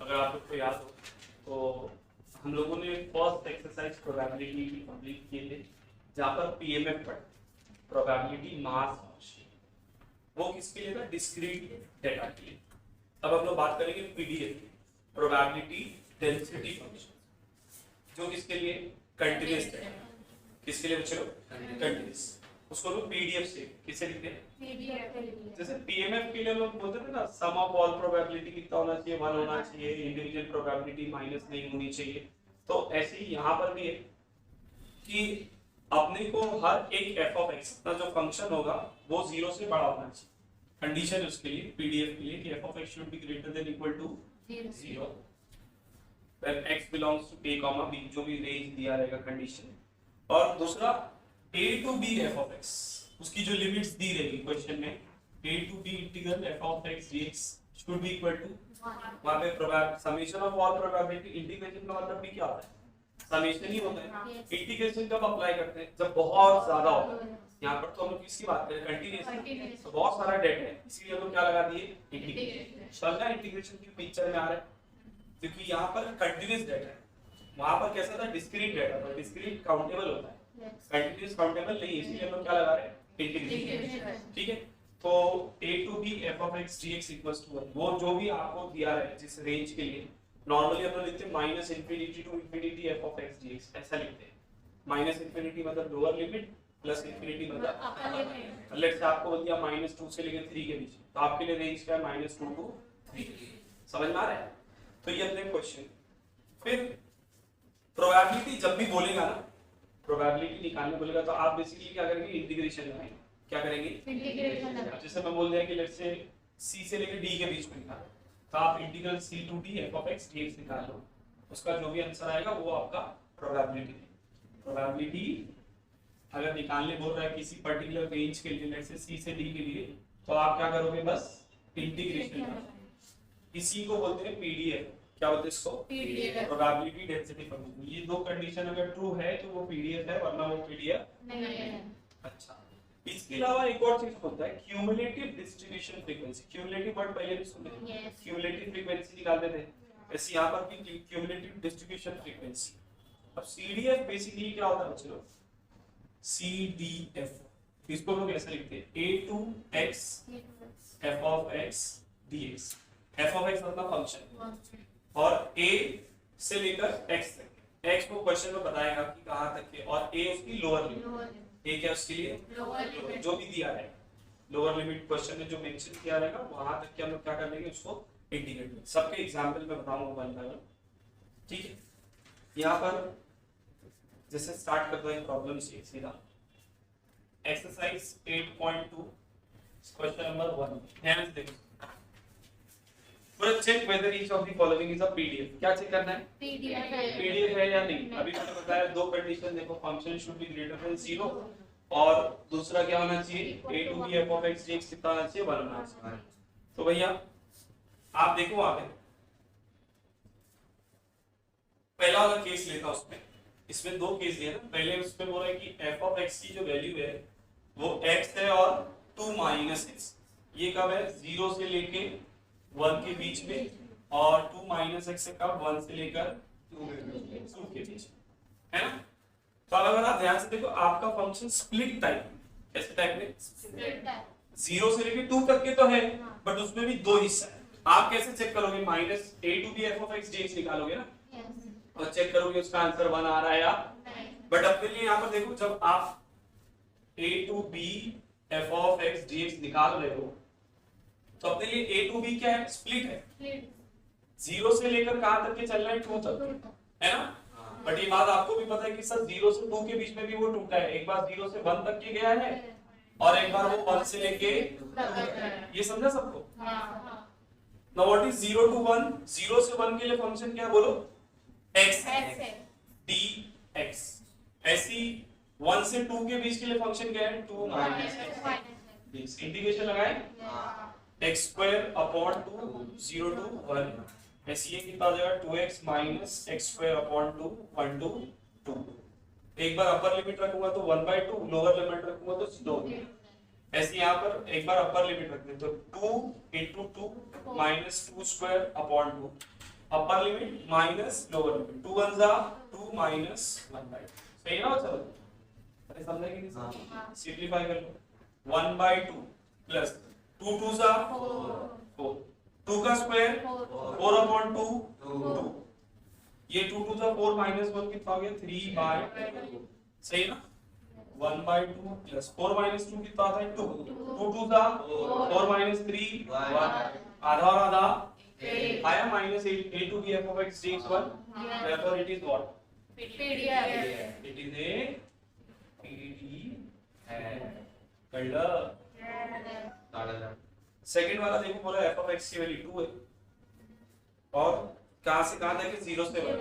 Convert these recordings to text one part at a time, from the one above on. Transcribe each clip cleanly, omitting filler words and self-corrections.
अगर आप लोग को याद हो तो हम लोगों ने फर्स्ट एक्सरसाइज प्रोबेबिलिटी की कंप्लीट किए थे, जहाँ पर पीएमएफ पर प्रोबेबिलिटी मास फंक्शन, वो किसके लिए था? डिस्क्रीट डेटा के लिए। अब हम लोग बात करेंगे पीडीएफ प्रोबेबिलिटी डेंसिटी फंक्शन, जो किसके लिए? Continuous data. किसके लिए बच्चों? कंटीन्यूअस। उसको लोग पीडीएफ से किसे लिखते हैं? पीडीएफ के लिए। जैसे पीएमएफ के लिए लोग बोलते थे ना, सम ऑफ ऑल प्रोबेबिलिटी कितना होना चाहिए? 1 होना चाहिए, इंडिविजुअल प्रोबेबिलिटी माइनस नहीं होनी चाहिए। तो ऐसे ही यहाँ पर भी है कि अपने को हर एक एफ ऑफ एक्स का जो फंक्शन होगा वो 0 से बड़ा होना चाहिए। कंडीशन है उसके लिए, पीडीएफ के लिए, कि f of x should be greater than equal to 0 when x belongs to a, b, जो भी रेंज दिया रहेगा कंडीशन। और दूसरा a to b f of x, उसकी जो लिमिट्स दी रहेगी क्वेश्चन में, a to b integral f of x dx should be equal to, वहां पे probability summation of all probability, integration का मतलब भी क्या होता है? समेशन ही होता है। इंटीग्रेशन कब अप्लाई करते हैं? जब बहुत ज्यादा होता है। यहाँ पर तो हम लोग किसकी बात करें? कंटीन्यूअस। तो बहुत सारा डेटा है, इसीलिए हम लोग क्या लगा दिए? इंटीग्रेशन। चलना इंटीग्रेशन की पिक्चर में आ रहा है, क्योंकि यहाँ पर कंटीन्यूअस डेटा है, वहां पर कैसा था? डिस्क्रीट डेटा था। डिस्क्रीट काउंटेबल होता है, कंटीन्यूअस काउंटेबल नहीं, इसलिए हम लोग क्या लगा रहे हैं? इंटीग्रेशन। ठीक है, तो a to b f of x dx equals to 1, वो जो भी आपको दिया है जिस रेंज के लिए, नॉर्मली हम लोग लिखते हैं minus infinity to infinity f of x dx, ऐसा लिखते हैं। माइनस इंफिनिटी मतलब लोअर लिमिट, प्लस इंफिनिटी मतलब अपर लिमिट। लेट्स से आपको बोल दिया -2 से लेकर 3 के बीच, तो आपके लिए रेंज क्या है? -2 to 3। समझ में आ रहा है? तो ये अपने क्वेश्चन। फिर प्रोबेबिलिटी जब भी बोलेगा ना, प्रोबेबिलिटी निकालने बोलेगा, तो आप बेसिकली क्या करेंगे? इंटीग्रेशन लगाएंगे। क्या करेंगे? इंटीग्रेशन लगाएंगे। जैसे मैं बोल दिया कि लेट्स से c से लेकर d के बीच में निकालो, तो आप integral c to d f of x dx निकाल लो, उसका जो भी आंसर आएगा वो आपका प्रोबेबिलिटी है। प्रोबेबिलिटी अगर निकालने बोल रहा है किसी पर्टिकुलर रेंज के लिए, लेट्स से c से d के लिए, तो आप क्या करोगे? बस इंटीग्रेशन करोगे। इसी को बोलते हैं पीडीएफ। क्या बोलते हैं इसको? PDF, probability density function. ये दो कंडीशन अगर ट्रू है तो वो पीडीएफ है, वरना वो पीडीएफ नहीं है। अच्छा, इसके अलावा एक और चीज होता है, cumulative distribution frequency. Cumulative word पहले भी सुने हैं, क्यूमुलेटिव फ्रीक्वेंसी निकालते थे, ऐसे यहाँ पर भी क्यूमुलेटिव डिस्ट्रीब्यूशन फ्रीक्वेंसी। अब सीडीएफ बेसिकली क्या होता है बच्चों? सीडीएफ इसको लोग ऐसे लिखते हैं, a to x f of x dx। f of x मतलब फंक्शन, और a से लेकर x तक। x को क्वेश्चन में बताएगा कि कहां तक है, और a उसकी लोअर लिमिट। a क्या उसके लिए? लोअर लिमिट, जो भी दिया है लोअर लिमिट क्वेश्चन में जो मेंशन किया रहेगा वहां तक के हम लोग क्या कर लेंगे? उसको इंटीग्रेट कर। सबके एग्जांपल में बताऊंगा वन बाय वन। ठीक है, यहाँ पर जैसे स्टार्ट करते हैं प्रॉब्लम से सीधा। एक्सरसाइज 8.2 क्वेश्चन नंबर 1, ध्यान से देखो। Check whether each of the following is a PDF. क्या चेक करना है? पीडीएफ है या नहीं। अभी मैंने बताया दो कंडीशन देखो, function should be greater than 0, और दूसरा क्या होना चाहिए? a to b f of x dx कितना होना चाहिए? 1 होना चाहिए। तो भैया आप देखो वहां पे पहला वाला केस लेता, उसमें इसमें दो केस दिए ना। पहले उसमें बोल रहा है कि f of x की जो वैल्यू है वो x है और 2 माइनस x। ये कब है? 0 से लेके 1 के बीच में, और 2 माइनस x से कब? 1 से लेकर 2 के बीच, है ना? तो अगर आप ध्यान से देखो, आपका फंक्शन स्प्लिट टाइप, कैसे टाइप में? Split type. 0 से लेके 2 तक के तो है, बट उसमें भी दो हिस्सा है। आप कैसे चेक करोगे? Minus a to b f of x dx निकालोगे ना, और चेक करोगे उसका आंसर 1 आ रहा है या नहीं। बट अपने लिए यहाँ पर देखो, जब आप a to b f of x dx निकाल रहे हो, तो अपने लिए a to b क्या है? स्प्लिट है। 0 से लेकर कहां तक के चल रहा है? 2 तक, है ना? बट ये बात आपको भी पता है कि सर 0 से 2 के बीच में भी वो टूटा है। एक बार 0 से 1 तक के गया है, और एक बार वो 1 से लेके, ये समझा सबको? Now what is 0 to 1? 0 से 1 के लिए फंक्शन क्या बोलो? x dx। ऐसी 1 से 2 के बीच के लिए फंक्शन क्या है? 2 माइनस x। इंटीग्रेशन लगाए, x स्क्वायर अपॉन 2 0 to 1। ऐसे ये कितना हो जाएगा? 2x minus x square upon 2 1 to 2। एक बार अपर लिमिट रखूंगा तो 1/2, लोअर लिमिट रखूंगा तो 2। ऐसे यहाँ पर एक बार अपर लिमिट रख दें तो 2 into 2 minus 2 square upon 2। Upper limit minus lower limit, 2 1 जा 2 माइनस 1/2, सही ना? चलो अरे समझा कि नहीं? सिंपलीफाई कर लो, 1/2 प्लस 2 2 जा 4, 2 का स्क्वायर 4/2 2, ये 2 2 जा 4 माइनस 1 कितना हो गया 3/2, सही ना? 1/2 प्लस 4 माइनस 2 कितना आता है 2, 2 2 जा 4 माइनस 3 1, आधा और आधा आया minus a to b f of x dx 1, therefore it is what? PDF. It is a PDF. कल्डर। सेकंड वाला देखो बोला f of x की वैल्यू 2 है और कहां से कहां तक है 0 से 1,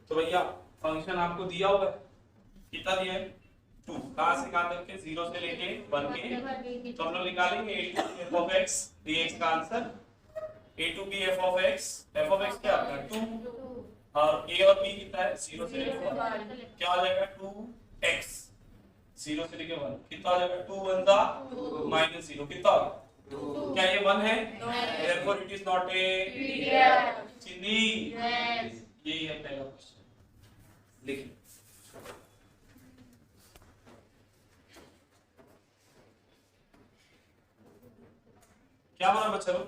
तो भैया फंक्शन आपको दिया हुआ है, कितना दिया है 2, कहां से कहां तक के 0 से लेके 1 के, तो हम लोग निकालेंगे a to b f of x dx का answer a to b f of x क्या आपका 2 और a और b कितना है 0 से लेके 1, क्या आ जाएगा 2x 0 से लेके 1 कितना आ जाएगा 2 1 दा माइनस 0 कितना होगा 2, क्या ये 1 है? therefore it is not a PDF. चिंदी यही है पहला क्वेश्चन, लिखिए क्या बोला बच्चा लोग?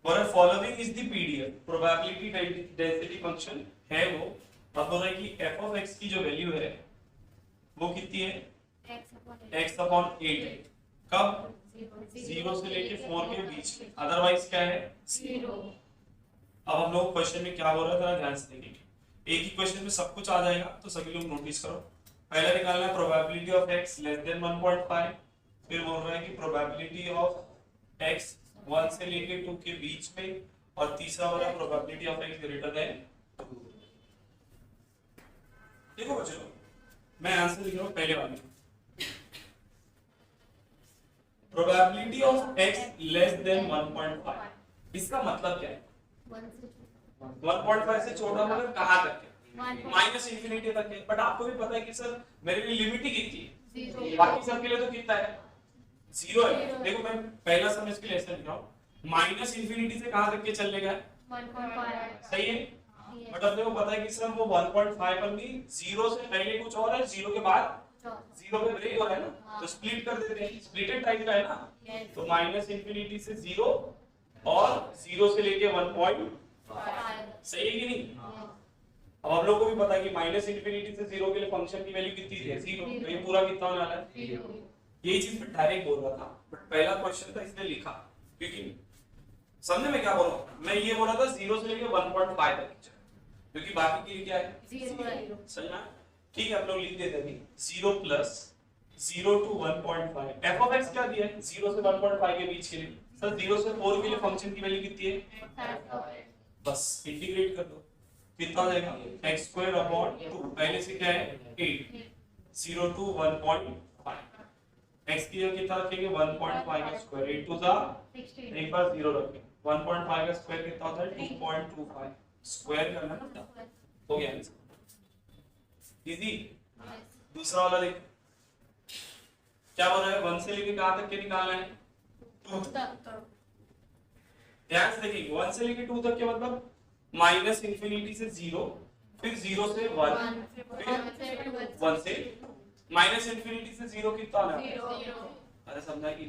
बोला following is the PDF, probability density function है वो। अब बोल रहा है कि f of x की जो वैल्यू है वो कितनी है x/8 है, कब 0 से लेके 4 के बीच में, अदरवाइज क्या है 0। अब हम लोग क्वेश्चन में क्या हो रहा है जरा ध्यान से देखेंगे, एक ही क्वेश्चन में सब कुछ आ जाएगा तो सभी लोग नोटिस करो। पहला निकालना है probability of x less then 1.5, फिर बोल रहा है कि प्रोबेबिलिटी ऑफ x 1 से लेके 2 के बीच में, और तीसरा वाला probability of x greater than 2। देखो बच्चों मैं आंसर लिख रहा हूं पहले वाले, probability of x less then 1.5, इसका मतलब क्या है 1.5 से छोटा मतलब कहां तक है माइनस इंफिनिटी तक है, बट आपको भी पता है कि सर मेरे लिए लिमिट ही कितनी है, बाकी सबके लिए तो कितना है 0 है। देखो मैं पहला समझ के लिए ऐसा लिख रहा हूं, माइनस इंफिनिटी से कहां तक के चलेगा 1.5, सही है? बट अब देखो पता है कि सर वो 1.5 पर भी 0 से पहले कुछ और है, 0 के बाद 0 पे ब्रेक हो रहा है ना, तो स्प्लिट कर देते हैं, स्प्लिटेड टाइप का है ना, तो माइनस इंफिनिटी से 0 और 0 से लेके 1.5, सही है कि नहीं? अब हम लोग को भी पता है कि माइनस इंफिनिटी से 0 के लिए फंक्शन की वैल्यू कितनी है 0, तो ये पूरा कितना होने वाला है 0। यही चीज मैं डायरेक्ट बोल रहा था, बट पहला क्वेश्चन था इसने लिखा, क्योंकि समझे मैं क्या बोल रहा हूं, मैं ये बोल रहा था 0 से लेके 1.5 तक, क्योंकि बाकी के लिए क्या है 0, समझना? ठीक है, आप लोग लिख देते हैं 0 plus 0 to 1.5, f of x क्या दिया है 0 से 1.5 के बीच के लिए, सर 0 से 4 के लिए फंक्शन की वैल्यू कितनी है, बस इंटीग्रेट कर दो, कितना हो जाएगा x²/2, पहले से क्या है 8, 0 to 1.5, x की जगह कितना रखेंगे 1.5 का स्क्वायर, 8 2 जा 16, एक बार 0 रखें, 1.5 का स्क्वायर कितना होता है 2.25, स्क्वायर करना ना, हो गया आंसर इजी। दूसरा वाला देख क्या बोल रहा है, 1 से लेके कहां तक के निकालना है 2 तक, ध्यान से देखिए 1 से लेके 2 तक के मतलब माइनस इंफिनिटी से 0, फिर 0 से 1, फिर 1 से माइनस इंफिनिटी से 0 कितना आना है 0, अरे समझा कि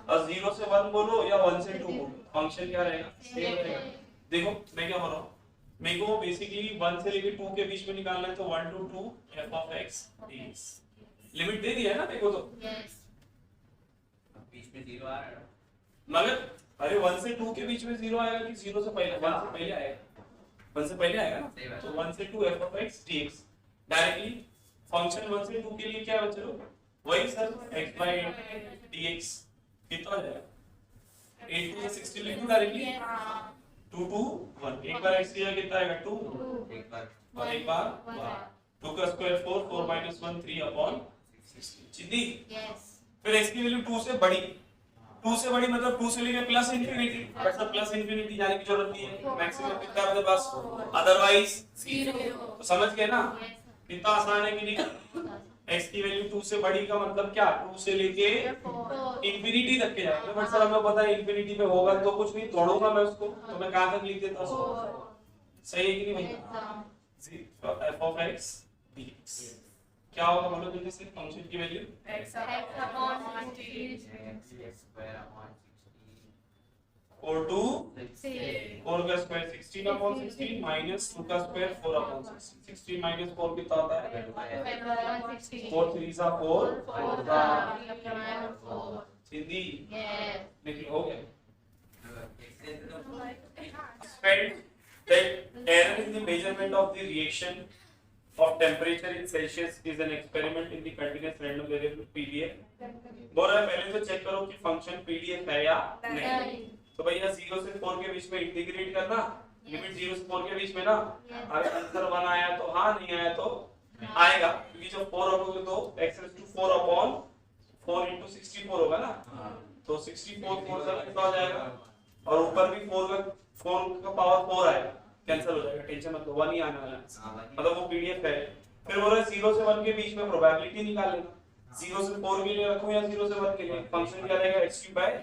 और 0 से 1 बोलो या 1 से 2 बोलो, फंक्शन क्या रहेगा सेम रहेगा। देखो मैं क्या बोल रहा हूं, मेरे को बेसिकली 1 से लेके 2 के बीच में निकालना है, तो 1 to 2 f of x dx, limit दे दिया है ना देखो, तो बीच में 0 आ रहा है, मगर अरे 1 से 2 के बीच में 0 आएगा कि 0 से पहले 1 से पहले आएगा, 1 से पहले आएगा ना, तो 1 से 2 f of x dx directly function 1 से 2 के लिए क्या बच्चे लोग वही सर x/8 dx कितना हो जाएगा 8 to 16 लिख दो डायरेक्टली, 2 to 1, एक बार x की जगह कितना आएगा 2, एक बार और एक बार 2 का स्क्वायर 4, 4 minus 1 3/16, चिंदी फिर x की वैल्यू 2 से बड़ी, 2 से बड़ी मतलब 2 से लेके प्लस इंफिनिटी, बट सब प्लस इंफिनिटी जाने की जरूरत नहीं है, मैक्सिमम कितना है अपने पास अदरवाइज 0, तो समझ गए ना कितना आसान है कि नहीं, x की वैल्यू 2 से बड़ी का मतलब क्या, 2 से लेके इंफिनिटी तक के जाएंगे। बट सर हमें पता है इंफिनिटी पे होगा तो कुछ नहीं, तोड़ूंगा मैं उसको, तो मैं कहां तक लिख देता हूं उसको। सही है कि नहीं भाई? f of x dx क्या होगा बोलो जल्दी से, फंक्शन की वैल्यू x upon 16 और 2 16 4 का स्क्वायर 16 अपॉन 16 माइनस 2 का स्क्वायर 4 अपॉन 16। 16 माइनस 4 कितना होता है? 4 3 सा 4 सिद्धि लेकिन हो गया। Spent that error in the measurement of the reaction of temperature in Celsius is an experiment in the continuous random variable PDF। बोल रहा है पहले तो चेक करो कि फंक्शन PDF है या नहीं। तो भैया 0 से 4 के बीच में इंटीग्रेट करना, लिमिट 0 से 4 के बीच में ना, अगर आंसर 1 आया तो हाँ, नहीं आया तो आएगा, क्योंकि जब 4 रखोगे तो x raised to 4 upon 4 into 64 होगा ना, तो 64 4 से कितना हो जाएगा, और ऊपर भी 4 का पावर 4 आएगा, कैंसिल हो जाएगा, टेंशन मत लो, 1 ही आने वाला है, मतलब वो पीडीएफ है। फिर बोल रहा है 0 से 1 के बीच में प्रोबेबिलिटी निकाल लेना, 0 से 4 के लिए रखूं या 0 से 1 के लिए, फंक्शन क्या रहेगा x3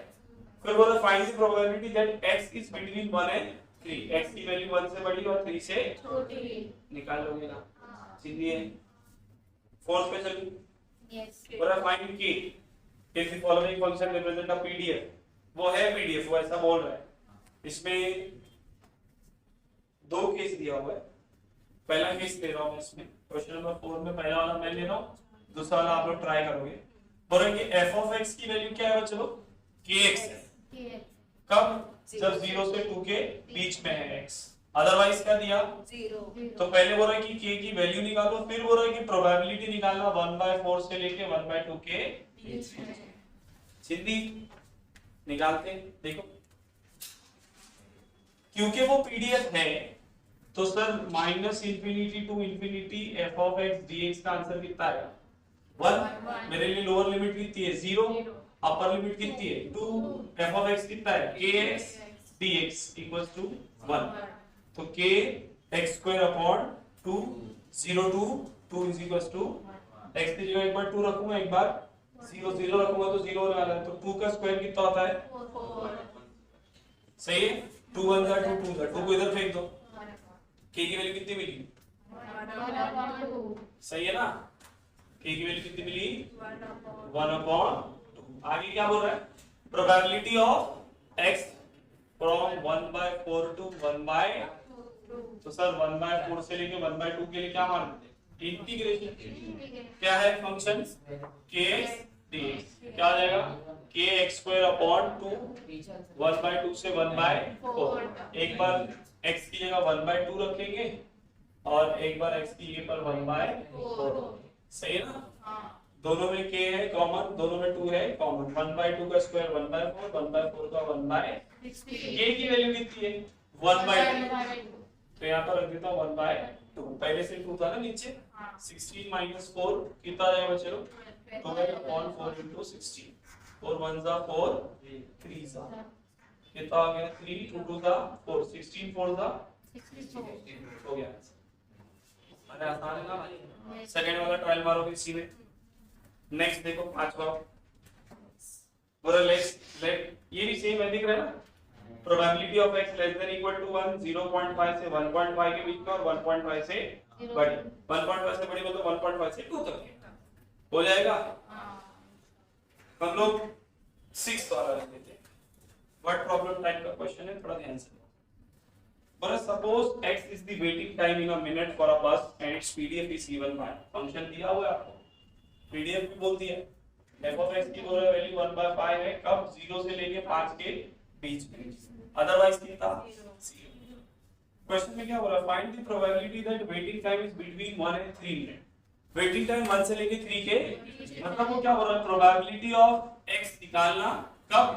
फिर बोला find the probability that x is between 1 and 3, x की वैल्यू 1 से बड़ी और 3 से छोटी निकाल लोगे ना, सीधी है। फोर्थ पे चलिए, यस बोला find k if the following function represent a PDF, वो है पीडीएफ, वो ऐसा बोल रहा है। इसमें दो केस दिया हुआ है, पहला केस ले रहा हूं इसमें, क्वेश्चन नंबर 4 में पहला वाला मैं ले रहा हूं, दूसरा वाला आप लोग ट्राई करोगे। बोला कि f ऑफ x की वैल्यू क्या है बच्चों, kx है, कब, जब 0 से 2 के बीच में है x, अदरवाइज क्या दिया 0। तो पहले बोल रहा है कि k की वैल्यू निकालो, फिर बोल रहा है कि प्रोबेबिलिटी निकालना 1/4 से लेके 1/2 के बीच में। सिद्धि निकालते देखो, क्योंकि वो पीडीएफ है तो sir -∞ to ∞ f of x dx का आंसर कितना है 1। मेरे लिए लोअर लिमिट कितनी है 0, अपर लिमिट कितनी है 2, f ऑफ x कितना है kx dx इक्वल्स टू 1, तो k x² upon 2 0 to 2 is equals to x की जगह एक बार 2 रखूंगा, एक बार 0 0 रखूंगा तो 0 होने वाला है, तो 2 का स्क्वायर कितना होता है 4। सही है, 2 1 का 2 2 का 2 को इधर फेंक दो, k की वैल्यू कितनी मिली 1/2। सही है ना, k की वैल्यू कितनी मिली 1/2। आगे क्या बोल रहा है, probability of x from 1/4 to 1/2, तो सर 1/4 से लेके 1/2 के लिए क्या मान इंटीग्रेशन क्या है फंक्शन kx dx, क्या आ जाएगा kx² अपॉन 2 1/2 से 1/4, एक बार x की जगह 1/2 रखेंगे और एक बार x की जगह पर 1/4, सही है ना, दोनों में k है कॉमन, दोनों में 2 है कॉमन, 1/2 का स्क्वायर 1/4, 1/4 का 1/16, k की वैल्यू कितनी है 1/2, तो यहाँ पर रख देता हूँ 1/2, पहले से 2 था ना नीचे, 16 माइनस 4 कितना आ जाएगा बच्चों 12/4 into 16, 4 1 जा 4 3 जा कितना आ गया 3 2 2 जा 4 16 4 जा 64 हो गया। अरे आसान है ना भाई, सेकंड वाला ट्रायल मारोगे इसी में। नेक्स्ट देखो पांचवा, बोला लेट ये भी सेम है, दिख रहा है ना, probability of x less than equal to 1 0.5 से 1.5 के बीच में और 1.5 से बड़ी, 1.5 से बड़ी मतलब 1.5 से 2 तक हो जाएगा। हम लोग 6th वाला लेते हैं, व्हाट प्रॉब्लम टाइप का क्वेश्चन है, थोड़ा ध्यान से। बोला suppose x is the waiting time in a minute for a bus and its PDF is given by, function दिया हुआ है आपको, पीडीएफ भी बोलती है, f ऑफ x की बोला वैल्यू 1/5 है, कब 0 से लेके 5 के बीच में, अदरवाइज कितना 0। क्वेश्चन में क्या बोला, find the probability that waiting time is between 1 and 3 minute, waiting time 1 से लेके 3 के, मतलब वो क्या बोल रहा है, प्रोबेबिलिटी ऑफ x निकालना कब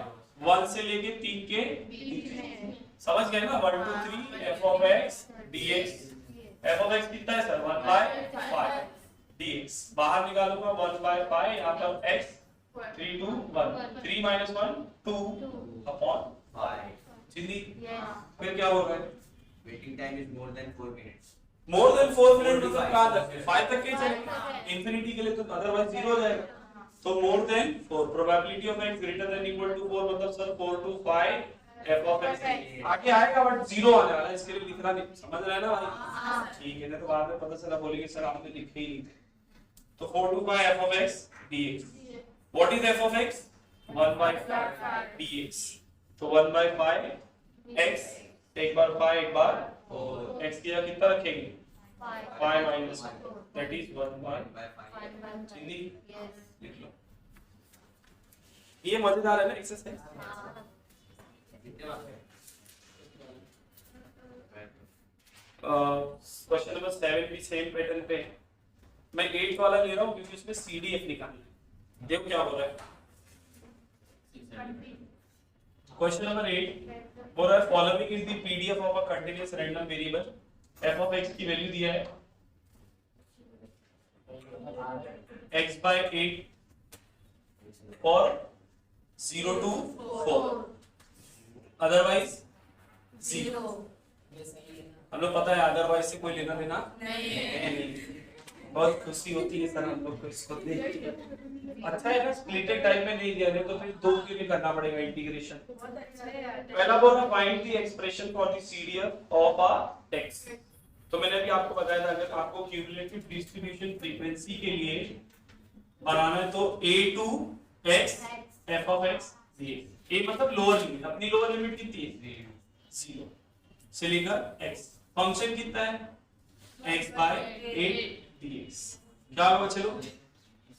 1 से लेके 3 के बीच में, समझ गए ना, 1 2 3 f of x dx, f of x कितना है सर 1/5 dx, बाहर निकालूंगा 1/5, यहाँ पर x 3 2 1 3 minus 1 2 upon 5, सिद्धि फिर क्या हो रहा है, Waiting time is more than 4 minutes. More than 4 minute मतलब कहां तक, 5 तक के चलेगा इंफिनिटी के लिए, तो अदरवाइज 0 हो जाएगा। तो more than 4, probability of x greater than equal to 4 मतलब sir 4 to 5 f of x आगे आएगा बट 0 आने वाला है, इसके लिए लिखना नहीं, समझ रहे हैं ना भाई? ठीक है ना, तो बाद में पता चला बोलेंगे सर आपने लिखे ही नहीं थे। तो 4 to 5 f of x dx, what is f of x 1/5 dx, तो 1/5 x, एक बार 5 एक बार 4, x की जगह कितना रखेंगे 5 minus 4, that is 1/5 हिंदी लिख लो। ये मजेदार है ना एक्सरसाइज। क्वेश्चन नंबर 7 भी सेम पैटर्न पे है। मैं 8 वाला ले रहा हूँ क्योंकि उसमें CDF निकालना है। देखो क्या हो रहा है। क्वेश्चन नंबर 8 बोल रहा है following is the PDF of a continuous random variable, f of x की वैल्यू दिया है x/8 और 0 to 4, अदरवाइज 0। हम लोग पता है अदरवाइज से कोई लेना देना नहीं। बहुत खुशी होती है सर हम लोग को इसको देख के। अच्छा है ना, स्प्लिटेड टाइप में नहीं दिया है तो फिर दो के लिए करना पड़ेगा इंटीग्रेशन। पहला बोल रहा find the expression for the CDF of a text. तो मैंने अभी आपको बताया था अगर आपको क्यूमुलेटिव डिस्ट्रीब्यूशन फ्रीक्वेंसी के लिए बनाना है तो a to x f of x dx, a मतलब लोअर लिमिट, अपनी लोअर लिमिट कितनी है 0 से लेकर x, फंक्शन कितना है x/8 dx। क्या होगा चलो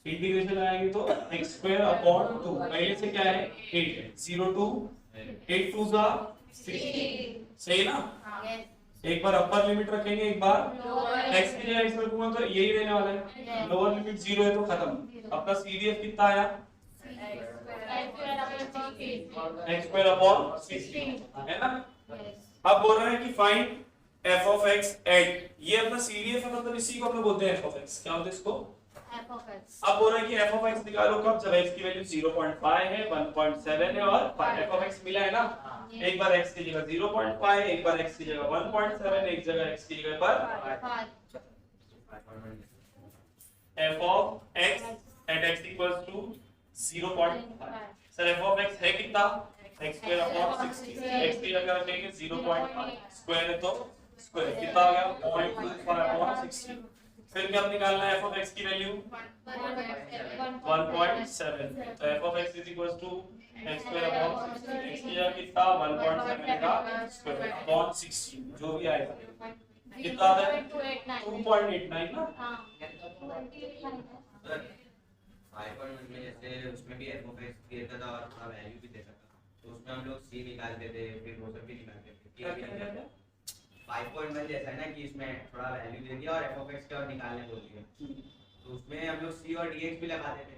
इंटीग्रेशन आएंगे तो x²/2, पहले से क्या है 8 है, 0 to 8 2 जा 16, सही ना। एक बार अपर लिमिट रखेंगे, एक बार x की जगह x रखूंगा तो यही रहने वाला है, लोअर लिमिट 0 है तो खत्म। अपना CDF कितना आया x²/16 है ना। अब बोल रहे हैं कि find f of x at, ये अपना CDF है मतलब इसी को हम लोग बोलते हैं f of x, क्या बोलते हैं इसको f of x। अब बोल रहे हैं कि f of x निकालो कब, जब x की वैल्यू 0.5 है 1.7 है और f of x मिला है ना, एक बार x की जगह 0.5, एक बार x की जगह 1.7, एक जगह x की जगह पर f of x at x equals to 0.5। Sir f of x है कितना x²/16, x की जगह रखेंगे 0.5, स्क्वायर है तो स्क्वायर कितना आ गया 0.25/16। फिर क्या निकालना है f of x की वैल्यू 1.7, तो f of x is equals to x²/16, x की जगह कितना 1.7 का स्क्वायर अपॉन 16, जो भी आएगा कितना आता है 2.89 ना। 5.1 में जैसे उसमें भी f of x देता था और थोड़ा वैल्यू भी देता था, तो उसमें हम लोग c निकालते थे, फिर वो सब भी निकालते थे। 5.1 जैसा है ना कि इसमें थोड़ा वैल्यू दे दिया और f of x का निकालने बोल दिया, तो उसमें हम लोग c और dx भी लगाते थे।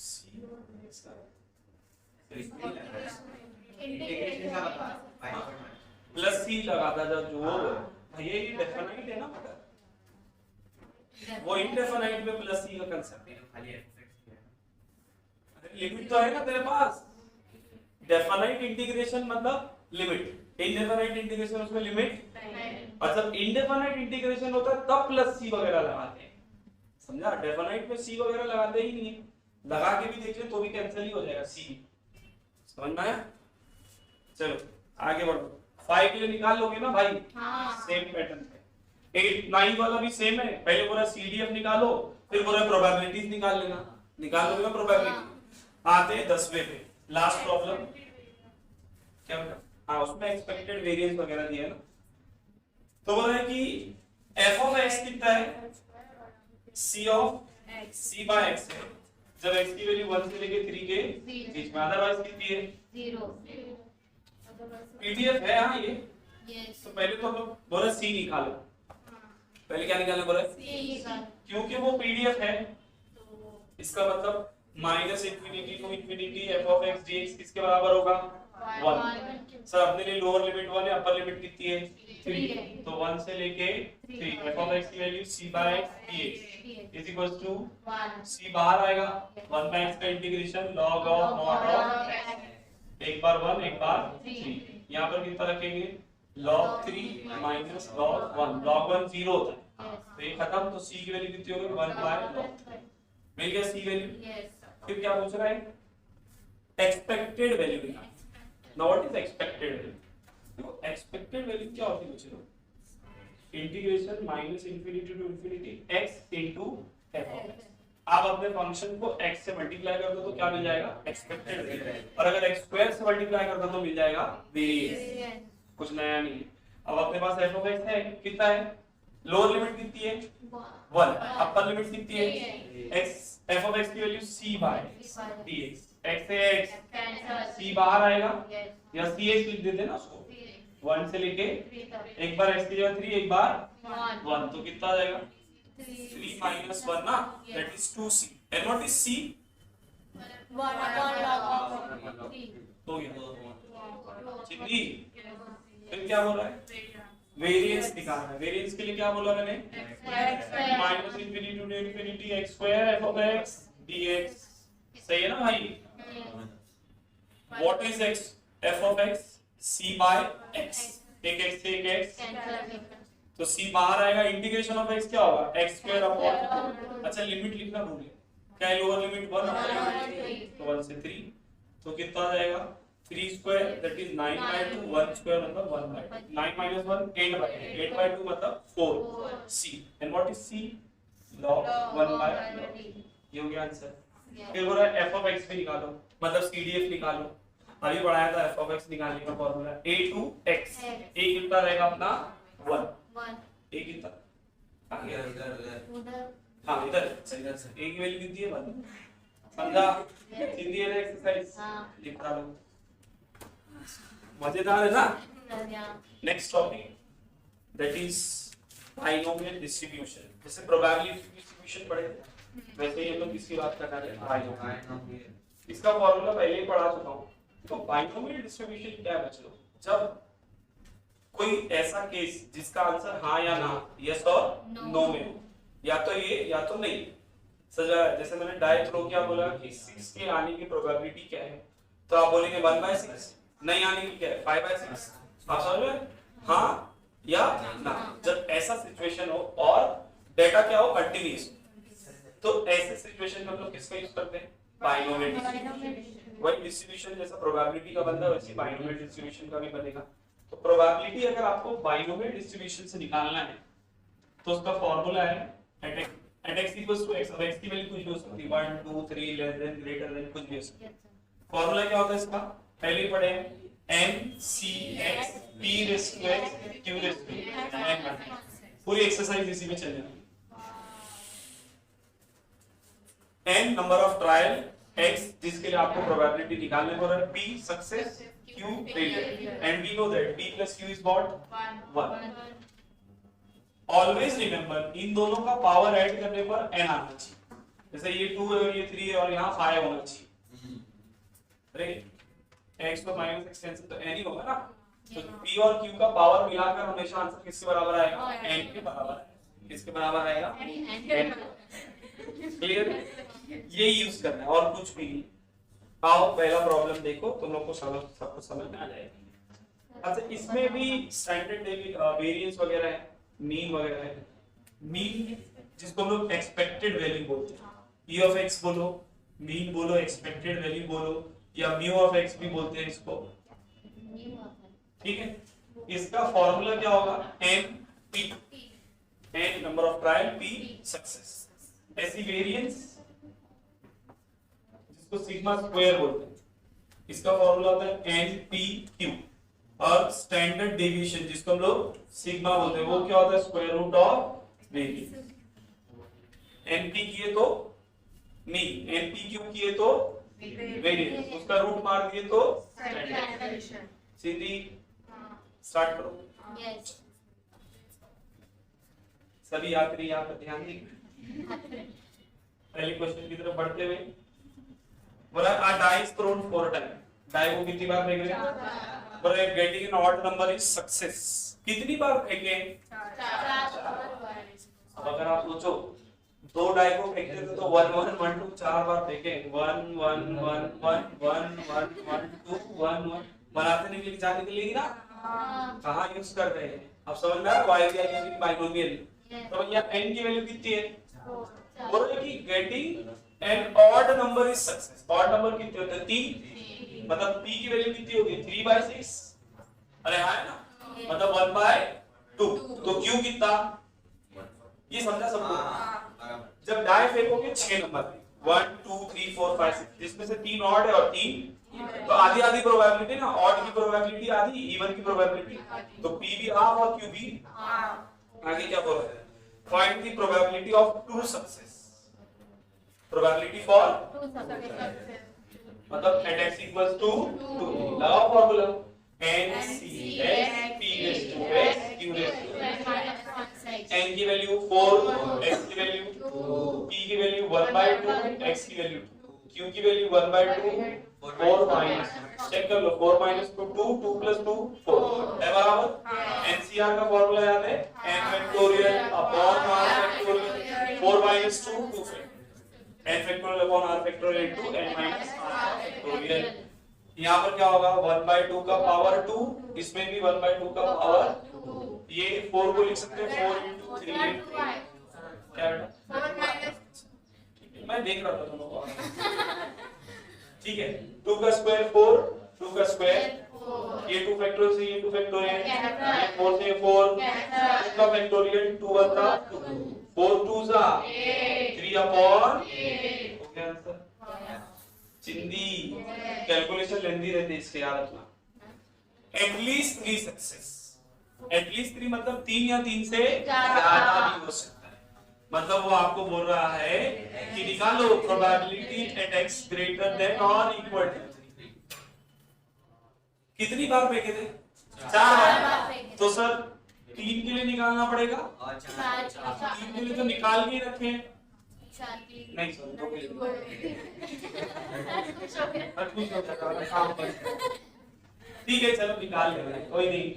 c और dx का तो इसमें ही लगा इंटीग्रेशन का बता 5.1 प्लस c लगाता था जो भैया ये डेफिनेट है ना, मगर वो इनडेफिनाइट में प्लस c का कांसेप्ट है, खाली f of x है। लिमिट तो है ना तेरे पास। डेफिनाइट इंटीग्रेशन मतलब लिमिट, इंडेफिनाइट इंटीग्रेशन उसमें लिमिट नहीं। और जब इंडेफिनाइट इंटीग्रेशन होता है तब प्लस c वगैरह लगाते हैं, समझा। डेफिनाइट में c वगैरह लगाते ही नहीं है, लगा के भी देख ले तो भी कैंसिल ही हो जाएगा c, समझ में आया। चलो आगे बढ़ो, 5 के लिए निकाल लोगे ना भाई, सेम पैटर्न पे। 8 9 वाला भी सेम है, पहले पूरा CDF निकालो फिर पूरा प्रोबेबिलिटीज निकाल लेना, निकाल लोगे ना प्रोबेबिलिटी। आते हैं 10वें पे, लास्ट प्रॉब्लम क्या होगा, हाँ उसमें एक्सपेक्टेड वेरिएंस वगैरह दिया है ना। तो बोल रहा है कि f of x कितना है c of c/x है, जब x की वैल्यू 1 से लेके 3 के बीच में, अदरवाइज कितनी है 0। PDF है हाँ ये। तो पहले तो हम लोग बोल रहे c निकालो, पहले क्या निकालना बोल रहे, क्योंकि वो PDF है इसका मतलब -∞ to ∞ f of x dx किसके बराबर होगा 1। सर अपने लिए लोअर लिमिट 1 है, अपर लिमिट कितनी है 3, तो 1 से लेके 3 f of x की value c/x dx is equals to c बाहर आएगा 1/x का integration log of mod of x, एक बार 1 एक बार 3, यहां पर कितना रखेंगे log 3 माइनस log 1, log 1 0 होता है, तो ये खत्म, तो c की वैल्यू कितनी होगी 1 बाय log 3, मिल गया c वैल्यू। फिर क्या पूछ रहा है, एक्सपेक्टेड वैल्यू निकाल। Now what is expected value, देखो एक्सपेक्टेड वैल्यू क्या होती है बच्चों, integration minus infinity to infinity x into f। आप अपने फंक्शन को x से मल्टीप्लाई कर दो तो क्या मिल जाएगा, एक्सपेक्टेड वैल्यू, और अगर x स्क्वायर से मल्टीप्लाई कर दो तो मिल जाएगा वेरिएंस, कुछ नया नहीं है। अब अपने पास f ऑफ x है, कितना है, लोअर लिमिट कितनी है 1, अपर लिमिट कितनी है x, f ऑफ x की value c by dx, x से x c बाहर आएगा या cx लिख देते ना उसको, 1 से लेके एक बार x की जगह 3, एक बार 1, तो कितना आ जाएगा 3 minus 1 ना, that is 2c, and what is c, तो चिन्नी। फिर क्या बोल रहा है, वेरिएंस निकालना है, वेरिएंस के लिए क्या बोला मैंने, minus infinity to infinity x square f of x dx, सही है ना भाई। What is x, f of x c by x, एक x से एक x, तो c बाहर आएगा, इंटीग्रेशन ऑफ x क्या होगा x स्क्वायर अपॉन, अच्छा लिमिट लिखना भूल गए, क्या है लोअर लिमिट 1 अपॉन, तो 1 से 3, तो कितना आ जाएगा 3 square that is 9 by 2, 1 square मतलब 1 बाय 2, 9 minus 1 8 बाय 2, 8 बाय 2 मतलब 4 c, and what is c, log 1 by, ये हो गया आंसर। फिर बोल रहा है f ऑफ x भी निकालो, मतलब cdf निकालो, अभी पढ़ाया था f ऑफ x निकालने का formula a to x, a कितना रहेगा अपना 1, a कितना आ गया इधर हाँ इधर इधर से a की वैल्यू कितनी है 1, समझा, सीधी है एक्सरसाइज लिख डालो, मजेदार है ना। Next topic that is binomial distribution, जैसे प्रोबेबिलिटी डिस्ट्रीब्यूशन पढ़े वैसे ये लोग इसकी बात कर रहे हैं बाइनोमियल, इसका फॉर्मूला पहले ही पढ़ा चुका हूं। तो बाइनोमियल डिस्ट्रीब्यूशन क्या है बच्चों, जब कोई ऐसा केस जिसका आंसर हाँ या ना, यस और नो में हो, या तो ये या तो नहीं सजा, जैसे मैंने डाई थ्रो क्या बोला कि 6 के आने की प्रोबेबिलिटी क्या है, तो आप बोलेंगे 1/6, नहीं आने की क्या है 5/6, आप समझ रहे हैं, हाँ या ना। जब ऐसा सिचुएशन हो और डेटा क्या हो कंटीन्यूअस, तो ऐसे सिचुएशन में हम लोग किसका यूज करते हैं, बाइनोमियल डिस्ट्रीब्यूशन। वही डिस्ट्रीब्यूशन जैसा प्रोबेबिलिटी का बनता है वैसे बाइनोमियल डिस्ट्रीब्यूशन का भी बनेगा। तो प्रोबेबिलिटी अगर आपको बाइनोमियल डिस्ट्रीब्यूशन से निकालना है तो उसका फार्मूला है at x equals to x, अब x की वैल्यू कुछ भी हो सकती है 1 2 3 लेस देन ग्रेटर देन कुछ भी हो सकती है। फार्मूला क्या होता है इसका, पहले ही पढ़े n c x p raised to x q raised to n, पूरी एक्सरसाइज इसी में चलेगी। n number of trial, x जिसके लिए आपको प्रोबेबिलिटी निकालने को रहा है, p success, q failure, and we know that p plus q is what 1। Always remember इन दोनों का पावर ऐड करने पर n आना चाहिए, जैसे ये 2 है और ये 3 है और यहाँ 5 होना चाहिए, अरे x पर माइनस एक्सटेंशन तो n ही होगा ना, तो p और q का पावर मिलाकर हमेशा आंसर किसके बराबर आएगा, n के बराबर आएगा, किसके बराबर आएगा n। क्लियर, ये यूज करना है और कुछ भी नहीं। आओ पहला प्रॉब्लम देखो, तुम लोग को सब कुछ समझ में आ जाएगा। अच्छा इसमें भी स्टैंडर्ड वेरिएंस वगैरह है, मीन वगैरह है। मीन जिसको हम लोग एक्सपेक्टेड वैल्यू बोलते हैं, p ऑफ x बोलो, मीन बोलो, एक्सपेक्टेड वैल्यू बोलो, या म्यू ऑफ x भी बोलते हैं इसको, ठीक है। इसका फॉर्मूला क्या होगा, n number of trial, p success. ऐसी वेरिएंस जिसको सिग्मा स्क्वायर बोलते हैं, इसका फॉर्मूला होता है npq, और स्टैंडर्ड डेविएशन जिसको हम लोग सिग्मा बोलते हैं, वो क्या होता है square root of variance. np किए तो मीन, npq किए तो वेरिएंस, उसका रूट मार दिए तो स्टैंडर्ड। सीधी स्टार्ट करो, सभी आखिरी यहाँ पर ध्यान देंगे। पहले क्वेश्चन की तरफ बढ़ते हुए बोला a die is thrown 4 times, die को कितनी बार फेंक रहे हैं, बोला getting an odd number is success, कितनी बार फेंके, 4। अब अगर आप सोचो 2 डाई को फेंकते थे तो 1 1 1 2 4 बार फेंके, 1 1 1 1 1 1 1 2 1 1 बनाते नहीं, लेकिन जाने के लिए ना कहाँ यूज कर रहे हैं? अब समझ में आ रहा है? y using binomial. तो यहाँ n की वैल्यू कितनी है? बोल रहे कि getting an odd number is success. Odd number कितने होते हैं? 3। मतलब p की वैल्यू कितनी होगी? 3/6। अरे हाँ है ना, मतलब 1/2। तो q कितना? ये समझा सबको? जब डाई फेंकोगे 6 नंबर 1 2 3 4 5 6, इसमें से 3 ऑड है और 3 तो आधी आधी प्रोबेबिलिटी ना, ऑड की प्रोबेबिलिटी आधी, इवन की प्रोबेबिलिटी। तो p भी हाफ और q भी हाफ। आगे क्या बोल रहे हैं? Find the probability of 2 success. Probability for मतलब at x equals to 2 लगा formula NCS p raised to x q raised to n की वैल्यू 4, x की वैल्यू 2, p की वैल्यू 1/2, x की वैल्यू 2, q की वैल्यू 1/2, 4 माइनस चेक कर लो 4 minus 2 2 2 plus 2 4 है बराबर। एनसीआर का फॉर्मूला याद है n factorial upon r factorial 4 minus 2 2 n factorial upon r factorial into n minus r factorial. यहाँ पर क्या होगा? 1/2 का पावर 2, इसमें भी 1/2 का पावर 2। ये 4 को लिख सकते हैं 4 into 3 क्या बेटा? मैं देख रहा था दोनों को। ठीक है 2 का स्क्वायर 4, 2 का स्क्वायर ये 2 फैक्टोरियल से ये 2 फैक्टोरियल, ये 4 से 4, 2 का फैक्टोरियल 2 1 था 4 2 जा 3 अपॉन हो गया आंसर। चिंदी कैलकुलेशन लेंदी रहती है इसके, याद रखना। At least 3 success. एटलीस्ट 3 मतलब 3 या 3 से ज्यादा भी हो सकता है। मतलब वो आपको बोल रहा है कि निकालो probability at x greater than और इक्वल टू 3। कितनी बार फेंके थे? 4 बार। तो सर 3 के लिए निकालना पड़ेगा। 3 के लिए तो निकाल के रखे हैं। नहीं सर 2 के लिए। ठीक है चलो निकाल लेंगे, कोई नहीं।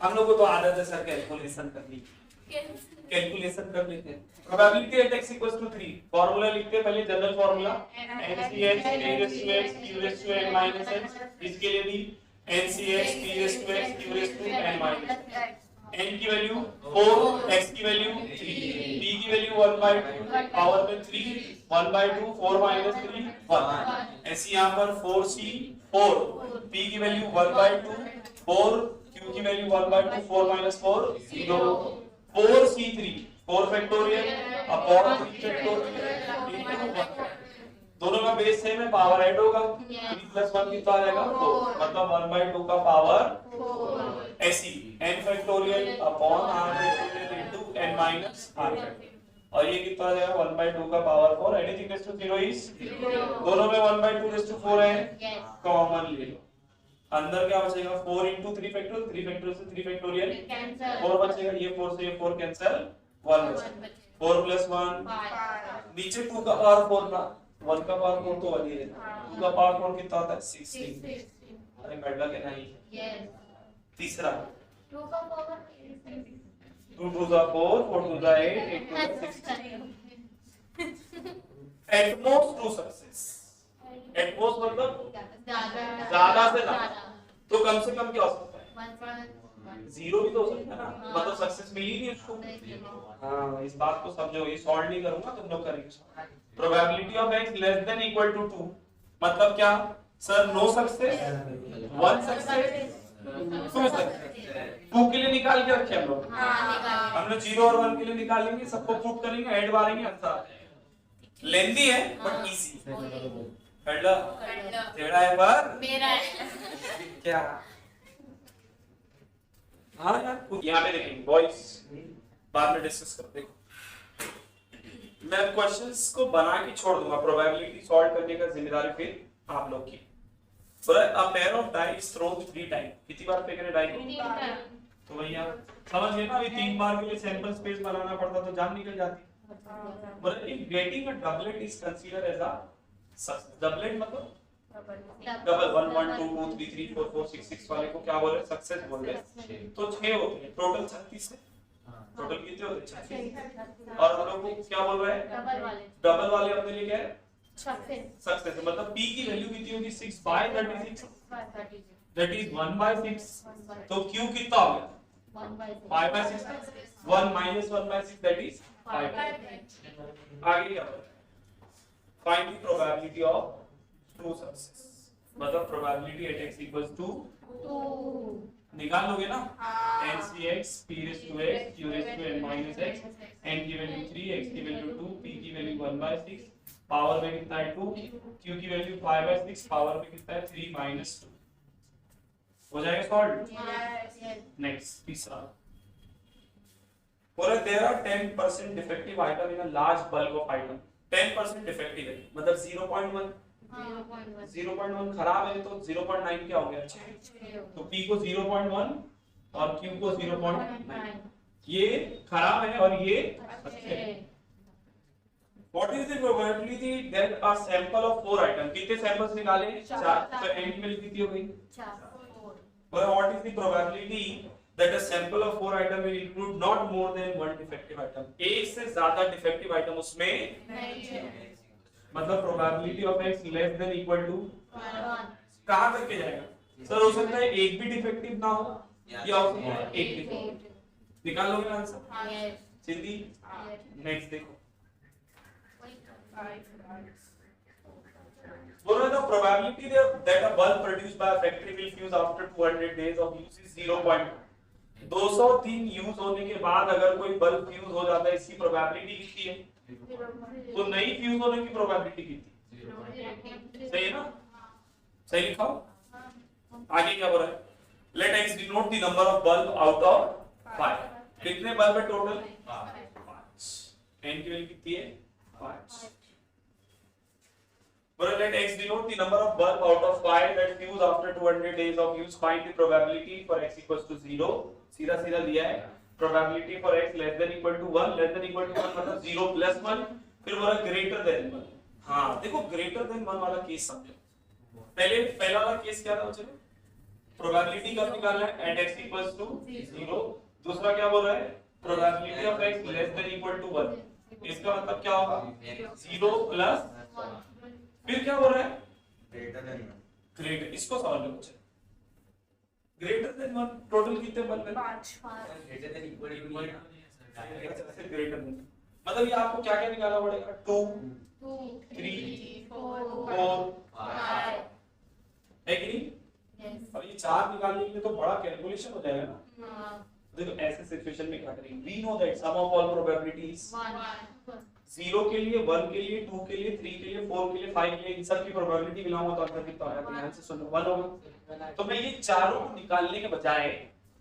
हम लोग को तो आदत है सर कैलकुलेशन करनी। कैलकुलेशन कर लेते हैं। Probability at x equals to 3 formula लिखते हैं पहले, general formula NCH p raised to x q raised to n minus x। इसके लिए भी NCH p raised to x q raised to n minus x। n की value 4, x की value 3, p की value 1/2 power में 3 1/2 4 minus 3 1। ऐसे यहाँ पर 4c 4, p की वैल्यू 1/2 4, q की value 1/2 4 minus 4 0, 4c3 4 factorial upon 3 factorial into 1। दोनों का बेस सेम है, पावर ऐड होगा 3 + 1 कितना आ जाएगा 4, मतलब 1/2 का पावर 4 ऐसी n factorial upon r factorial into n minus r factorial. और ये कितना आ जाएगा 1/2 का power 4। Anything raise to 0 is 0। दोनों में 1/2 रेज़ टू 4 है, कॉमन ले लो। अंदर क्या बचेगा 4 into 3 फैक्टोरियल, 3 फैक्टोरियल से 3 फैक्टोरियल 4 बचेगा। ये 4 से ये 4 कैंसिल 1 बचेगा। 4 + 1 नीचे 2 का पावर 4 था, 1 का पावर 4 तो 1 ही रहता है। 2 का पावर 4 कितना होता है 16। अरे बैठा के नहीं। तीसरा 2 का पावर 2 2 का 4 4 2 का 8 8 2 का 16। At most 2 success. At most मतलब ज्यादा से ज्यादा, तो कम से कम क्या हो सकता है 0 भी तो हो सकता है ना, मतलब सक्सेस मिली नहीं उसको। हाँ इस बात को समझो, ये सॉल्व नहीं करूंगा तुम लोग करेंगे। Probability of x less than equal to 2 मतलब क्या sir? No success 1 success 2 success. 2 के लिए निकाल के रखे हम लोग। हम लोग 0 और 1 के लिए निकालेंगे, सबको प्रूव करेंगे, ऐड मारेंगे, आंसर लेंदी है बट इजी। टेढ़ा है पर मेरा है क्या? हाँ यार यहाँ पे देखेंगे बॉयज, बाद में डिस्कस करते हैं। मैं क्वेश्चंस को बना के छोड़ दूंगा, प्रोबेबिलिटी सॉल्व करने का जिम्मेदारी फिर आप लोग की। A pair of dice thrown 3 time, कितनी बार फेंकने डाई को? तो भैया समझ गए ना, अभी 3 बार के लिए सैंपल स्पेस बनाना पड़ता तो जान निकल जाती। If getting a doublet is considered as a success. Doublet मतलब डबल 1 1 2 2 3 3 4 4 6 6 वाले को क्या बोल रहे हैं? सक्सेस बोल रहे हैं। तो 6 होते हैं टोटल, 36 है। टोटल कितने होते हैं? 36। और हम लोग को क्या बोल रहे हैं? डबल वाले अपने लिए क्या है? सक्सेस। मतलब p की वैल्यू कितनी होगी? 6/36। दैट इज 1/6, तो q कितना हो गया 5/6, 1 minus 1/6 that is 5। आगे क्या find the probability of two success, मतलब probability at x equals to 2 निकाल लोगे ना, NCx p raised to x q raised to n minus x, n की वैल्यू 3, x की वैल्यू 2, p की वैल्यू 1/6, पावर में कितना है 2, q की वैल्यू 5/6, पावर में कितना है 3 minus 2। हो जाएगा सॉल्व। नेक्स्ट तीसरा, for there are 10% defective item in a large bulk of item, 10% defective है मतलब 0.1, 0.1 खराब है तो 0.9 क्या हो गया अच्छे, तो p को 0.1 और q को 0.9, ये खराब है और ये अच्छे है। What is the probability that a sample of 4 items, कितने सैंपल्स निकाले 4, तो n की वैल्यू कितनी हो गई 4। What is the probability that a sample of 4 items will include not more than 1 defective item, एक से ज्यादा defective item उसमें नहीं है, मतलब probability of x less than equal to 1 कहाँ तक के जाएगा सर, हो सकता है एक भी डिफेक्टिव ना हो या हो सकता है एक डिफेक्टिव, निकाल लोगे ना आंसर सिद्धि। नेक्स्ट देखो, बोलो the probability that a bulb produced by a factory will fuse after 200 days of use is 0.1, 203 use होने के बाद अगर कोई बल्ब फ्यूज हो जाता है इसकी प्रोबेबिलिटी कितनी है, तो नहीं फ्यूज होने की प्रोबेबिलिटी कितनी, सही है ना, सही लिखा हो। आगे क्या बोल रहा है, let x denote the number of bulb out of 5, कितने बल्ब है टोटल 5, n की वैल्यू कितनी है 5। But let x denote the number of bulb out of 5 that fuse after 200 days of use, find the probability for x equals to 0, सीधा सीधा दिया है, probability for x less than equal to 1, less than equal to 1 मतलब 0 plus 1, फिर बोला greater than 1। हाँ देखो greater than 1 वाला केस समझो, पहला वाला केस क्या था चलो, probability कब निकालना है at x equals to 0, दूसरा क्या बोल रहा है probability of x less than equal to 1, इसका मतलब क्या होगा 0 plus 1, फिर क्या बोल रहा है ग्रेटर, इसको सवाल में पूछे ग्रेटर देन 1, टोटल कितने बल्ब है 5, greater than equal to greater than, मतलब ये आपको क्या क्या निकालना पड़ेगा 2 3 4 5 है कि नहीं, अब ये 4 निकालने के लिए तो बड़ा कैलकुलेशन हो जाएगा ना। देखो ऐसे सिचुएशन में क्या करेंगे, we know that sum of all probabilities 0 के लिए 1 के लिए 2 के लिए 3 के लिए 4 के लिए 5 के लिए, इन सब की प्रोबेबिलिटी मिलाऊंगा तो आंसर कितना आएगा, ध्यान से सुनो 1 होगा। तो मैं ये चारों को निकालने के बजाय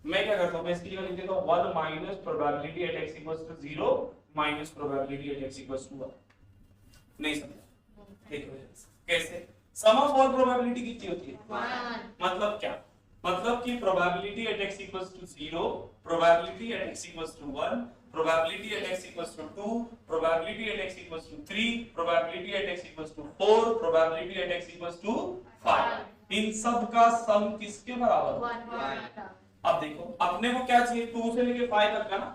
मैं क्या करता हूं, मैं इसकी जगह लिख देता हूं 1 minus probability at x equals to 0 minus probability at x equals to 1। नहीं समझा, ठीक है कैसे, सम ऑफ ऑल प्रोबेबिलिटी कितनी होती है 1, मतलब क्या, मतलब कि probability at x equals to 0, probability at x equals to 1, probability at x equals to 2, probability at x equals to 3, probability at x equals to 4, probability at x equals to 5, इन सब का सम किसके बराबर 1। अब देखो अपने को क्या चाहिए 2 से लेके 5 तक का ना,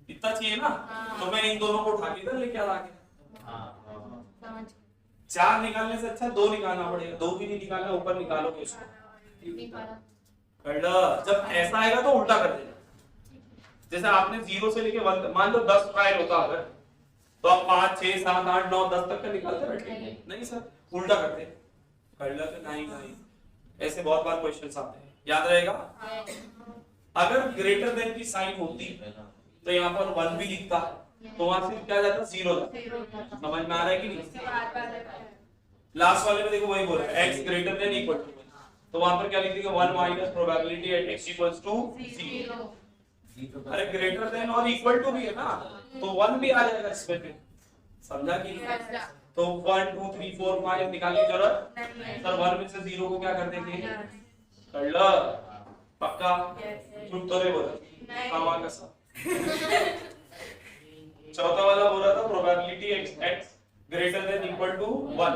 इतना चाहिए ना, तो मैं इन दोनों को उठा के इधर लेके आ गया, 4 निकालने से अच्छा 2 निकालना पड़ेगा, 2 भी नहीं निकालना, ऊपर निकालोगे उसको, जब ऐसा आएगा तो उल्टा कर देना, जैसे आपने 0 से लेके 1, मान लो 10 ट्रायल होता अगर, तो आप 5 6 7 8 9 10 तक का निकालते बैठे, नहीं सर उल्टा करते, कर लो तो नहीं, ऐसे बहुत बार क्वेश्चंस आते हैं, याद रहेगा। अगर ग्रेटर देन की साइन होती तो यहाँ पर 1 भी लिखता तो वहां से क्या जाता 0 जाता, समझ में आ रहा है कि नहीं। लास्ट वाले में देखो वही बोल रहा है x greater than equal to, तो वहां पर क्या लिख देंगे 1 minus probability at x equals to 0, अरे ग्रेटर देन और इक्वल टू भी है ना, तो 1 भी आ जाएगा इसमें, फिर समझा कि तो 1 2 3 4 5 निकालने की जरूरत सर, 1 में से 0 को क्या कर देंगे, कर लो पक्का, झूठ तो नहीं बोला हवा का सा। चौथा वाला बोल रहा था probability x greater than equal to 1,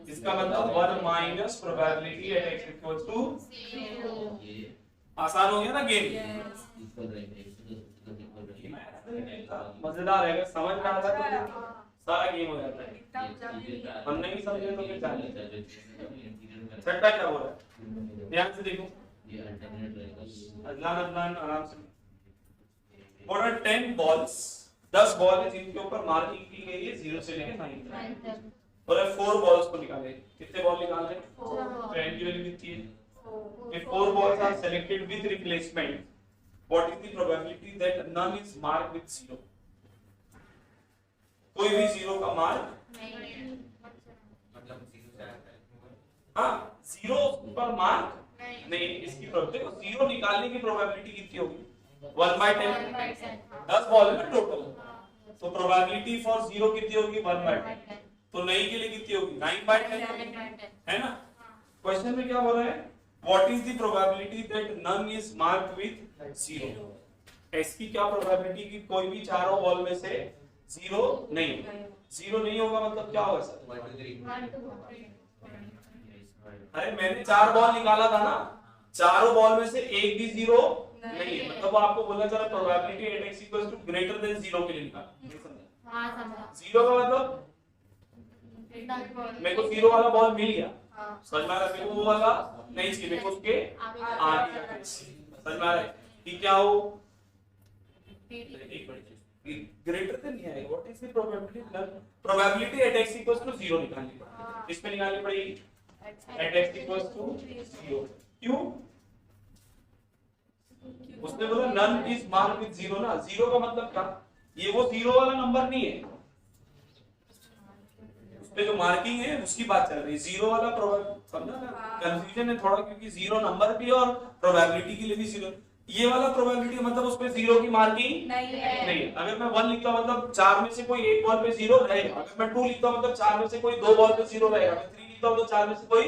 इसका मतलब 1 minus probability at x equals to 0, आसान हो गया ना गेम, मजेदार है, समझ में आता है तो सारा गेम हो जाता है, हम नहीं समझे तो फिर छठा क्या बोल रहा है, ध्यान से देखो, ये अल्टरनेट रहेगा। अदनान आराम से। बोल रहा है 10 बॉल्स, 10 बॉल है जिनके ऊपर मार्किंग की गई है 0 से लेकर 9 तक। और 4 बॉल्स को निकाले, कितने बॉल निकालने, तो n की वैल्यू कितनी है, if 4 balls are selected with replacement, what is the probability that none is marked with 0? कोई भी 0 का मार्क, मतलब 0 से आता है। हाँ 0 पर मार्क नहीं, इसकी प्रोबेबिलिटी को 0 निकालने की प्रोबेबिलिटी कितनी होगी, 1/10। 10 बॉल है ना टोटल, तो प्रोबेबिलिटी फॉर 0 कितनी होगी, 1/10। तो नहीं के लिए कितनी होगी, 9/10 है ना। क्वेश्चन में क्या हो रहा है, what is the probability that none is marked with 0? इसकी क्या प्रोबेबिलिटी कि कोई भी चारों बॉल में से 0 नहीं होगा। 0 नहीं होगा मतलब क्या होगा सर, 1 2 3 अरे मैंने 4 बॉल निकाला था ना, चारों बॉल में से एक भी 0 नहीं है, मतलब आपको बोलना चाह रहा probability at x equals to greater than 0 के लिए निकाला। हाँ समझा। 0 का मतलब मेरे को 0 वाला बॉल मिल गया, समझ में आ रहा है, मेरे को वो वाला नहीं चाहिए, मेरे को उसके आगे समझ में आ रहा है कि क्या हो, एक मिनट, ग्रेटर देन नहीं आएगा, what is the probability, probability at x equals to 0 निकालनी पड़ेगी, इसमें निकालनी पड़ेगी एट x इक्वल्स टू 0। क्यों, उसने बोला नन इज मार्क्ड विद 0 ना, 0 का मतलब क्या, ये वो 0 वाला नंबर नहीं है, उसपे जो मार्किंग है उसकी बात चल रही है, 0 वाला समझा ना, कंफ्यूजन है थोड़ा, क्योंकि 0 नंबर भी और प्रोबेबिलिटी के लिए भी 0, ये वाला प्रोबेबिलिटी मतलब उसपे 0 की मार्किंग नहीं है। अगर मैं 1 लिखता हूं मतलब 4 में से कोई एक बॉल पे 0 रहेगा, अगर मैं 2 लिखता हूं मतलब 4 में से कोई 2 बॉल पे 0 रहेगा, मैं 3 लिखता हूं तो 4 में से कोई,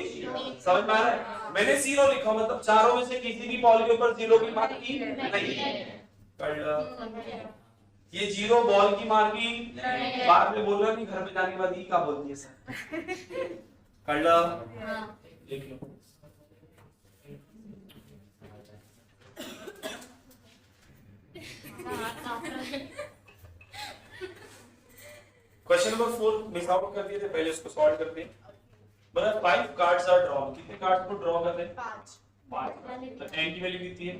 समझ में आ रहा है, मैंने 0 लिखा मतलब चारों में से किसी भी बॉल के ऊपर 0 की मार्किंग नहीं है। ये 0 बॉल की मार्किंग बाद में बोलना नहीं, घर पे जाने के बाद ये क्या बोलती है सर, कर लो, लिख लो। क्वेश्चन नंबर 4 मिस आउट कर दिए थे, पहले उसको सॉल्व करते हैं। बोला 5 कार्ड्स आर ड्रॉन, कितने कार्ड्स को ड्रॉ कर रहे हैं, 5। तो n की वैल्यू कितनी है,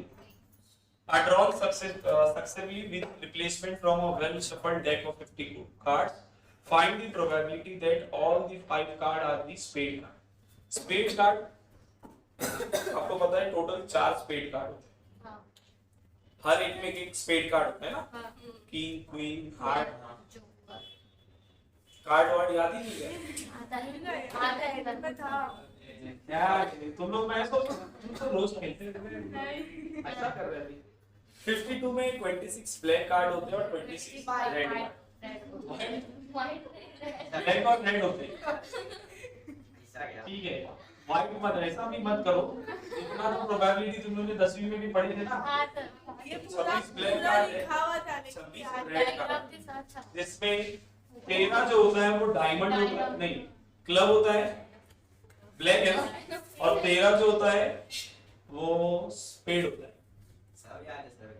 are drawn successively with replacement from a well shuffled deck of 50 cards. Find the probability that all the 5 cards are the spade card. Spade card आपको पता है टोटल 4 स्पेड कार्ड होते हैं, हर एक में एक स्पेड कार्ड होता है ना, king queen heart, card ward याद ही नहीं है, क्या तुम लोग, मैं तुम तो रोज खेलते थे, ऐसा कर रहे थे। 52 में 26 ब्लैक कार्ड होते हैं और 26 रेड ब्लैक और रेड होते हैं, ठीक है, व्हाइट मत, ऐसा भी मत करो, इतना तो प्रोबेबिलिटी तुम लोगों ने 10वीं में भी पढ़ी थी ना, ये पूरा 26 ब्लैक कार्ड है, लिखा हुआ था 26 रेड कार्ड, जिसमें 13 जो होता है वो डायमंड होता है, नहीं क्लब होता है, ब्लैक है ना, और 13 जो होता है वो स्पेड होता है। सब याद है सर,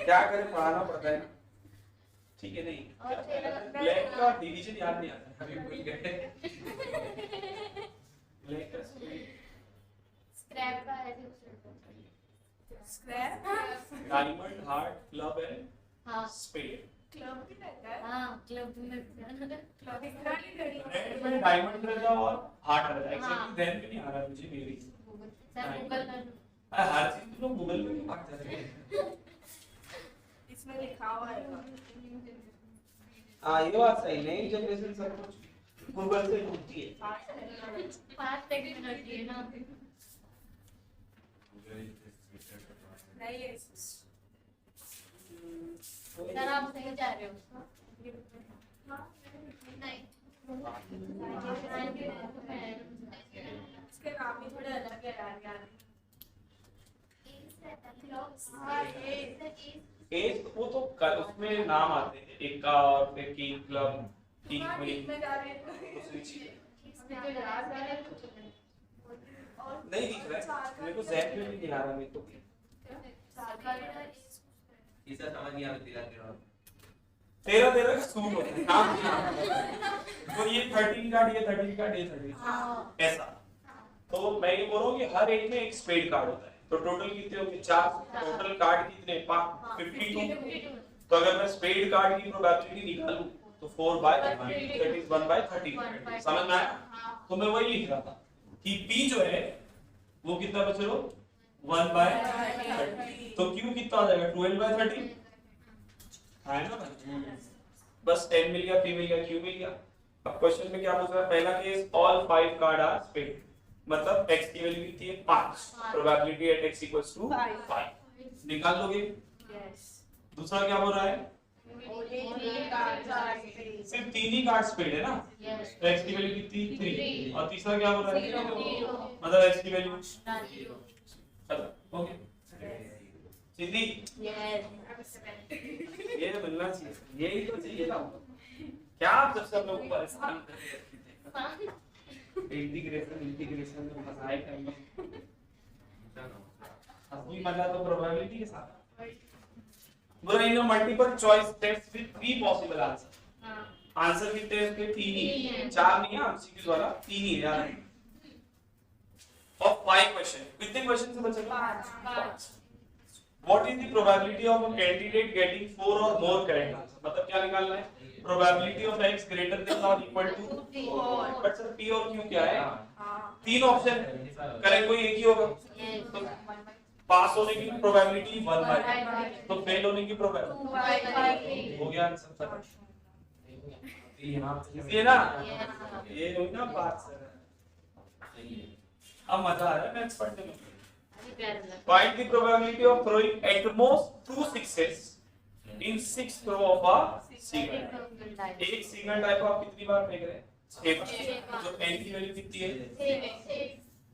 क्या करें, पढ़ाना पड़ता है ना, ठीक है, नहीं ब्लैक का डिवीजन याद नहीं आता, अभी भूल गए, ब्लैक का स्क्रैप का है, स्क्रैप डायमंड हार्ट क्लब है, हाँ स्पेड, क्लब भी रहता है, हाँ क्लब में क्लब दिखा नहीं रही रेड में डायमंड रहता है और हार्ट रहता है, एक्चुअली ध्यान में नहीं आ रहा मुझे, मेरी सर गूगल कर लो। हर चीज तुम लोग गूगल में भाग जाते हैं, इसमें लिखा हुआ है। हाँ ये बात सही, नई जनरेशन सब कुछ गूगल से ढूंढती है, 5 टेक्नोलॉजी है ना, नहीं है सर आप सही जा रहे हो, नहीं इसके नाम ही थोड़े अलग है यार। हाँ ये एज वो तो उसमें नाम आते हैं, एक का और फिर किंग क्लब, किंग क्वीन, में जा रहे हैं दूसरी चीज इसमें जो याद आ रहा है नहीं दिख रहा है मेरे को, जहन में नहीं दिखा रहा मेरे को, इसका समझ नहीं आ रहा, 13 का सूट होता है, नाम नहीं आता। तो ये 13 कार्ड, ये 13 कार्ड, ये 13 हाँ ऐसा तो मैं ये बोल रहा हूँ कि हर एक में एक स्पेड कार्ड होता है, तो टोटल कितने होंगे 4, टोटल कार्ड कितने 52। तो अगर मैं स्पेड कार्ड की प्रोबेबिलिटी निकालूं तो 4/52 दैट इज 1/30। समझ में आया? तो मैं वही लिख रहा था कि P जो है वो कितना बचे लो 1/30, तो Q कितना आ जाएगा 12/30 है ना भाई? बस 10 मिल गया, P मिल गया, Q मिल गया। अब क्वेश्चन में क्या पूछ रहा है? पहला case all 5 card are spade, मतलब x की वैल्यू कितनी है 5, probability at x equals to 5 निकाल लोगे। दूसरा क्या बोल रहा है? सिर्फ 3 ही कार्ड स्पेड है ना, तो x की वैल्यू कितनी 3, और तीसरा क्या बोल रहा है? मतलब x की वैल्यू खत्म। ओके सिद्धि ये मिलना चाहिए, यही तो चाहिए था। क्या आप सब लोग को परेशान कर रहे हैं? इंटीग्रेशन में फंसाए कर लो। असली मजा तो प्रोबेबिलिटी के साथ। बोला in multiple choice test with 3 possible answer. Answer कितने हैं इसके? 3 ही, 4 नहीं है एमसीक्यू द्वारा, 3 ही है यार। और 5 क्वेश्चन, कितने क्वेश्चन से बचे? 5। What is the probability of a candidate getting 4 or more correct answers? मतलब क्या निकालना है? Probability of x greater than or equal to 4. But sir P और Q क्या है? 3 ऑप्शन है, करेक्ट कोई एक ही होगा। तो पास होने की प्रोबेबिलिटी 1/, तो फेल होने की प्रोबेबिलिटी हो गया आंसर। ये ना ये हुई ना बात सर। अब मजा आ रहा है मैथ्स पढ़ने में। Find the probability of throwing at most 2 sixes in 6 throw of a single die. एक single die को आप कितनी बार फेंक रहे हैं? 6 बार। तो n की वैल्यू कितनी है?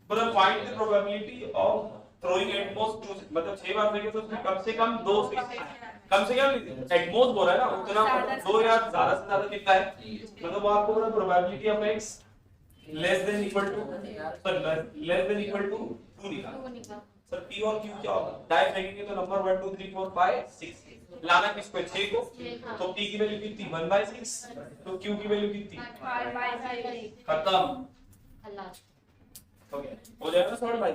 मतलब find the probability of throwing at most 2, मतलब 6 बार फेंके तो उसमें कम से कम 2 6, कम से कम at most बोल रहा है ना, उतना 2 या ज्यादा से ज्यादा कितना है? मतलब वो आपको बोला probability of x less than equal to, less than equal to 2 निकाल। सर P और Q क्या होगा? डाई फेंकेंगे तो नंबर 1 2 3 4 5 6 लाना किसको है? 6 को। तो P की वैल्यू कितनी? 1/6, तो Q की वैल्यू कितनी? 5/6। खत्म। हो गया, हो जाएगा सॉल्व भाई।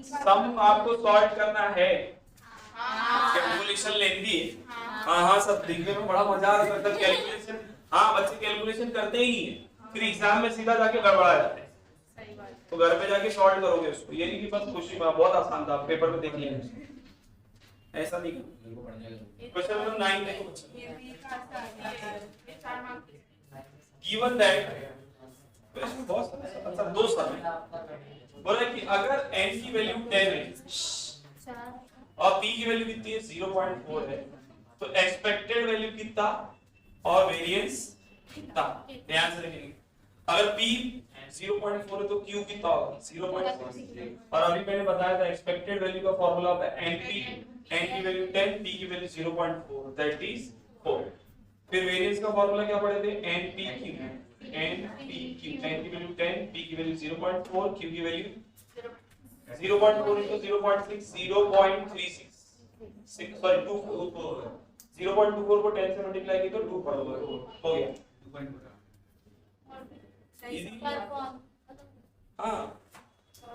सम आपको सॉल्व करना है, कैलकुलेशन लेंदी है। हाँ सब देखने में बड़ा मजा आता है कैलकुलेशन। हाँ बच्चे कैलकुलेशन करते ही हैं, फिर एग्जाम में सीधा जाके गड़बड़ा जाते हैं। तो घर पे जाके सॉल्व करोगे उसको, ये नहीं कि बस खुशी में बहुत आसान था पेपर में देख लिया, ऐसा नहीं। क्वेश्चन नंबर 9 देखो गिवन दैट, क्वेश्चन बहुत अच्छा 2 साल में बोला कि अगर n की वैल्यू 10 है और p की वैल्यू कितनी है 0.4 है, तो एक्सपेक्टेड वैल्यू कितना और वेरिएंस कितना? ध्यान से देखेंगे। अगर p 0.4 है तो q कितना होगा? 0.6। और अभी मैंने बताया था एक्सपेक्टेड वैल्यू का फार्मूला होता है np, n की वैल्यू 10, p की वैल्यू 0.4 दैट इज 4। फिर वेरिएंस का फार्मूला क्या पढ़े थे? npq, npq, n की वैल्यू 10, p की वैल्यू 0.4, q की वैल्यू 0.4 into 0.6 0.36 सॉरी 2 0.24 को 10 से मल्टीप्लाई किया तो 2 हो गया। हाँ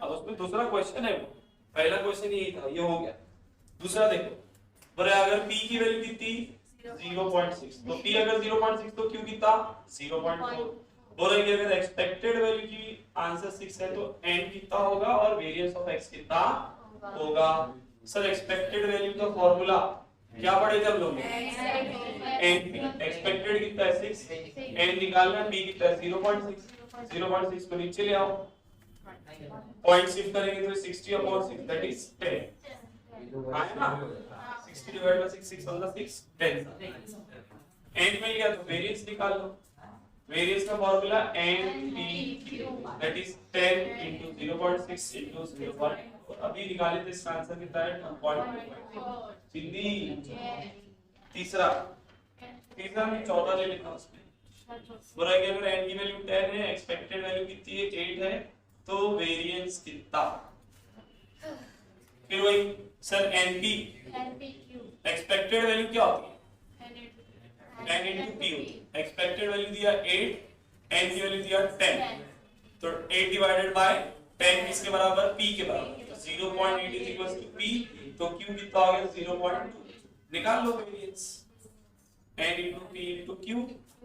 अब उसमें दूसरा क्वेश्चन है, पहला क्वेश्चन यही था, ये हो गया। दूसरा देखो बोले अगर p की वैल्यू कितनी 0.6, तो p अगर 0.6 तो q कितना 0.4। बोले कि अगर एक्सपेक्टेड वैल्यू की आंसर 6 है तो n कितना होगा और वेरिएंस ऑफ x कितना होगा? सर एक्सपेक्टेड वैल्यू का फार्मूला क्या पढ़े थे हम लोग? np, एक्सपेक्टेड कितना है 6, n निकालना है, p कितना है 0.6, 0.6 को नीचे ले आओ, पॉइंट शिफ्ट करेंगे तो 60/6 दैट इज 10 है ना, 60/6 6 on the 6 10। n मिल गया तो वेरिएंस निकाल लो। वेरिएंस का formula npq that is 10 into 0.6 into 0.4। अभी निकाले थे इसका आंसर कितना है 2.5। सिंधी तीसरा में 14 ले लिखा उसमें बोला कि अगर n की वैल्यू 10 है, एक्सपेक्टेड वैल्यू कितनी है 8 है, तो वेरिएंस कितना? फिर वही सर np एक्सपेक्टेड वैल्यू क्या होती है? n into p। Expected value दिया 8, n की वैल्यू दिया 10, तो 8 डिवाइडेड बाय 10 किसके बराबर, p के बराबर, तो 0.8 इज इक्वल टू p, तो q कितना हो गया 0.2, निकाल लो variance, n into p into q,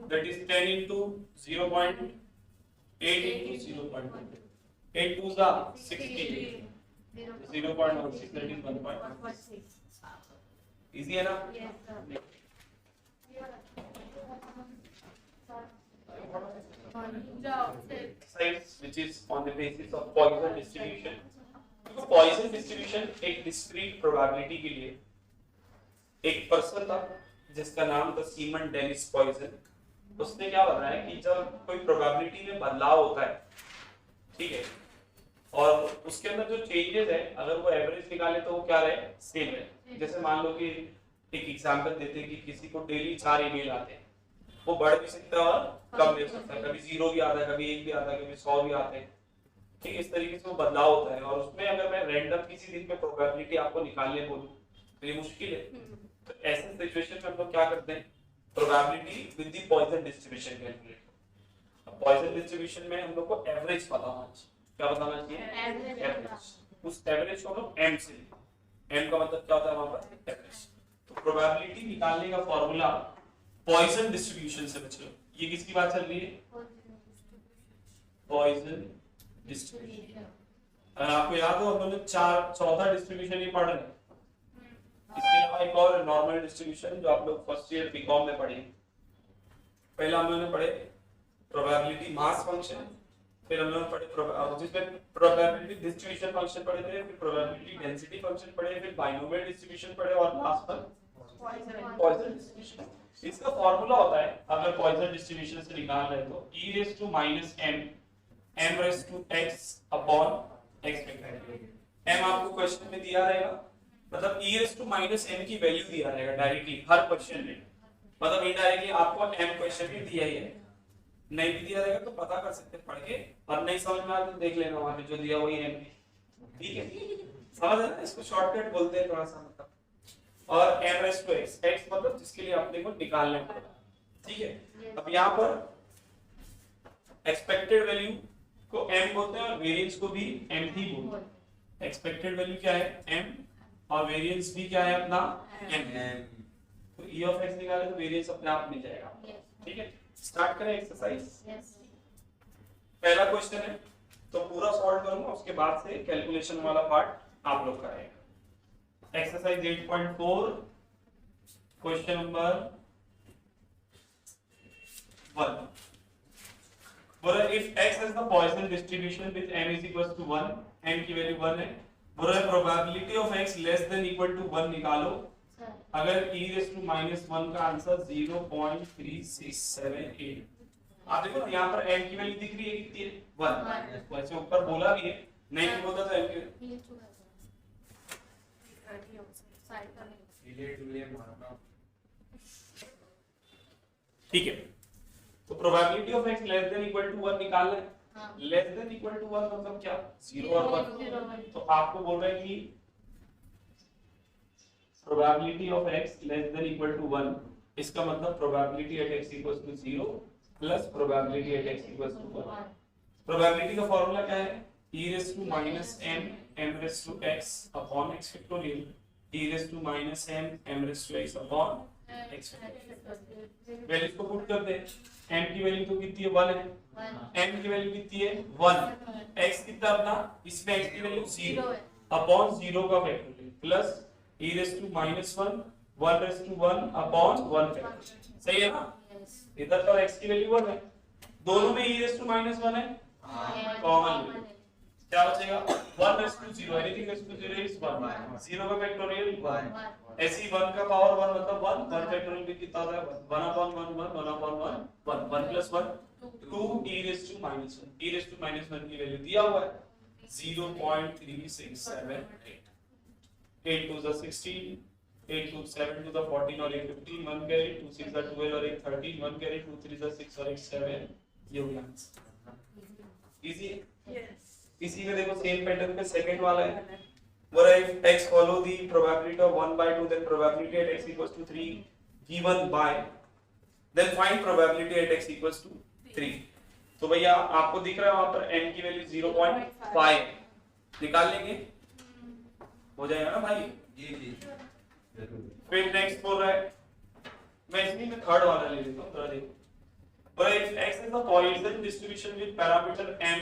that is 10 into 0.8 into 0.2, 8 2s are 16, 0.16, that is 1.1. Easy है ना? Exercise which is on the basis of Poisson distribution. क्योंकि Poisson distribution एक discrete probability के लिए एक पर्सन था जिसका नाम था सीमन डेनिस पॉइसन। उसने क्या बताया कि जब कोई प्रोबेबिलिटी में बदलाव होता है, ठीक है, और उसके अंदर जो चेंजेस है अगर वो एवरेज निकाले तो वो क्या रहे, सेम रहे। जैसे मान लो कि एक एग्जांपल देते हैं कि किसी को डेली 4 ईमेल आते हैं, वो बढ़ भी सकता है और कम भी हो सकता है, कभी 0 भी आता है, कभी 1 भी आता है, कभी 100 भी आते हैं, ठीक, इस तरीके से वो बदलाव होता है। और उसमें अगर मैं रैंडम किसी दिन पे प्रोबेबिलिटी आपको निकालने बोलूं तो ये मुश्किल है। तो ऐसे सिचुएशन में हम लोग क्या करते हैं, probability with the Poisson distribution calculate. अब पॉइसन डिस्ट्रीब्यूशन में हम लोग को एवरेज पता होना चाहिए। क्या बताना चाहिए, एवरेज। उस एवरेज को हम लोग m से लेते हैं। m का मतलब क्या होता है वहां पर, एवरेज। तो प्रोबेबिलिटी निकालने का फार्मूला पॉइसन डिस्ट्रीब्यूशन से बच्चों, ये किसकी बात चल रही है, पॉइसन डिस्ट्रीब्यूशन। अगर आपको याद हो हम लोग चौथा डिस्ट्रीब्यूशन ही पढ़ रहे हैं। इसके अलावा एक और नॉर्मल डिस्ट्रीब्यूशन जो आप लोग फर्स्ट ईयर बीकॉम में पढ़े। पहला हम लोगों ने पढ़े प्रोबेबिलिटी मास फंक्शन, फिर हम लोग पढ़े जिसमें प्रोबेबिलिटी डिस्ट्रीब्यूशन फंक्शन पढ़े थे, फिर प्रोबेबिलिटी डेंसिटी फंक्शन पढ़े, फिर बाइनोमियल डिस्ट्रीब्यूशन पढ़े और लास्ट पर पॉइसन डिस्ट्रीब्यूशन। इसका फार्मूला होता है अगर पॉइसन डिस्ट्रीब्यूशन से निकाल रहे तो e raised to minus m m raised to x upon x factorial. m आपको क्वेश्चन में दिया रहेगा, मतलब e raised to minus m की वैल्यू दिया रहेगा डायरेक्टली हर क्वेश्चन में, मतलब इनडायरेक्टली आपको m क्वेश्चन में दिया ही है। नहीं भी दिया रहेगा तो पता कर सकते पढ़ के, और नहीं समझ में आया तो देख लेना वहां पे जो दिया वही m, ठीक है, समझ है ना? इसको शॉर्टकट बोलते हैं थोड़ा सा, मतलब। और m raised to x, x मतलब जिसके लिए अपने को निकालना पड़ेगा, ठीक है। अब यहाँ पर एक्सपेक्टेड वैल्यू को m बोलते हैं और वेरिएंस को भी m ही बोलते हैं। एक्सपेक्टेड वैल्यू क्या है, m, और वेरिएंस भी क्या है अपना m। तो e of x निकाले तो वेरिएंस अपने आप मिल जाएगा, ठीक है। स्टार्ट करें एक्सरसाइज। पहला क्वेश्चन है तो पूरा सॉल्व करूंगा, उसके बाद से कैलकुलेशन वाला पार्ट आप लोग करेंगे। Exercise 8.4 question number 1। बोला if x is the Poisson distribution with m is equals to 1, m की वैल्यू 1 है, बोला probability of x less than equal to 1 निकालो। अगर e raised to minus 1 का आंसर 0.3678। आप देखो यहाँ पर m की वैल्यू दिख रही है कितनी है, 1। वैसे ऊपर बोला भी है, नहीं भी बोलता तो m की ठीक है। तो probability of x less than equal to 1 निकालना है। लेस देन इक्वल टू 1 मतलब क्या, 0 और 1। तो आपको बोल रहा है कि probability of x less than equal to 1, इसका मतलब probability at x equals to 0 plus probability at x equals to 1। Probability का फार्मूला क्या है, e raised to minus m m raised to x upon x factorial, e raised to minus m m raised to x upon x factorial। Values को put कर दे, m की value तो कितनी है, 1 है, m की वैल्यू कितनी है, 1, x कितना अपना, इसमें x की वैल्यू 0 अपॉन 0 का factorial plus e raised to minus 1 1 raised to 1 upon 1 factorial. सही है ना? इधर तो x की वैल्यू 1 है, दोनों में e raised to minus 1 है, कॉमन ले, क्या बचेगा, 1 raised to 0, anything raised to 0 is 1, 0 का फैक्टोरियल 1, ऐसे ही 1 का पावर 1 मतलब 1, 1 फैक्टोरियल भी कितना होता है, 1 upon 1 1 1 upon 1 1, 1 plus 1 2 e raised to minus 1, e raised to minus 1 की वैल्यू दिया हुआ है 0.3678, 8 to the 16, 8 to 7 to the 14 और 8 15, 1 कैरी, 2 6 the 12 और 8 13, 1 कैरी, 2 3 the 6 और 8 7, ये हो गया आंसर। इजी है। इसी में देखो सेम पैटर्न पे सेकंड वाला है, बोला if x follow the probability of 1/2 then probability at x equals to 3 given by then find probability at x equals to 3। तो भैया आपको दिख रहा है वहां पर n की वैल्यू 0.5 निकाल लेंगे, हो जाएगा ना भाई। जी जी जरूर। फिर नेक्स्ट बोल रहा है, मैं इसमें में थर्ड वाला ले लेता हूं, थोड़ा देखो। बोला if x is a Poisson distribution with parameter m,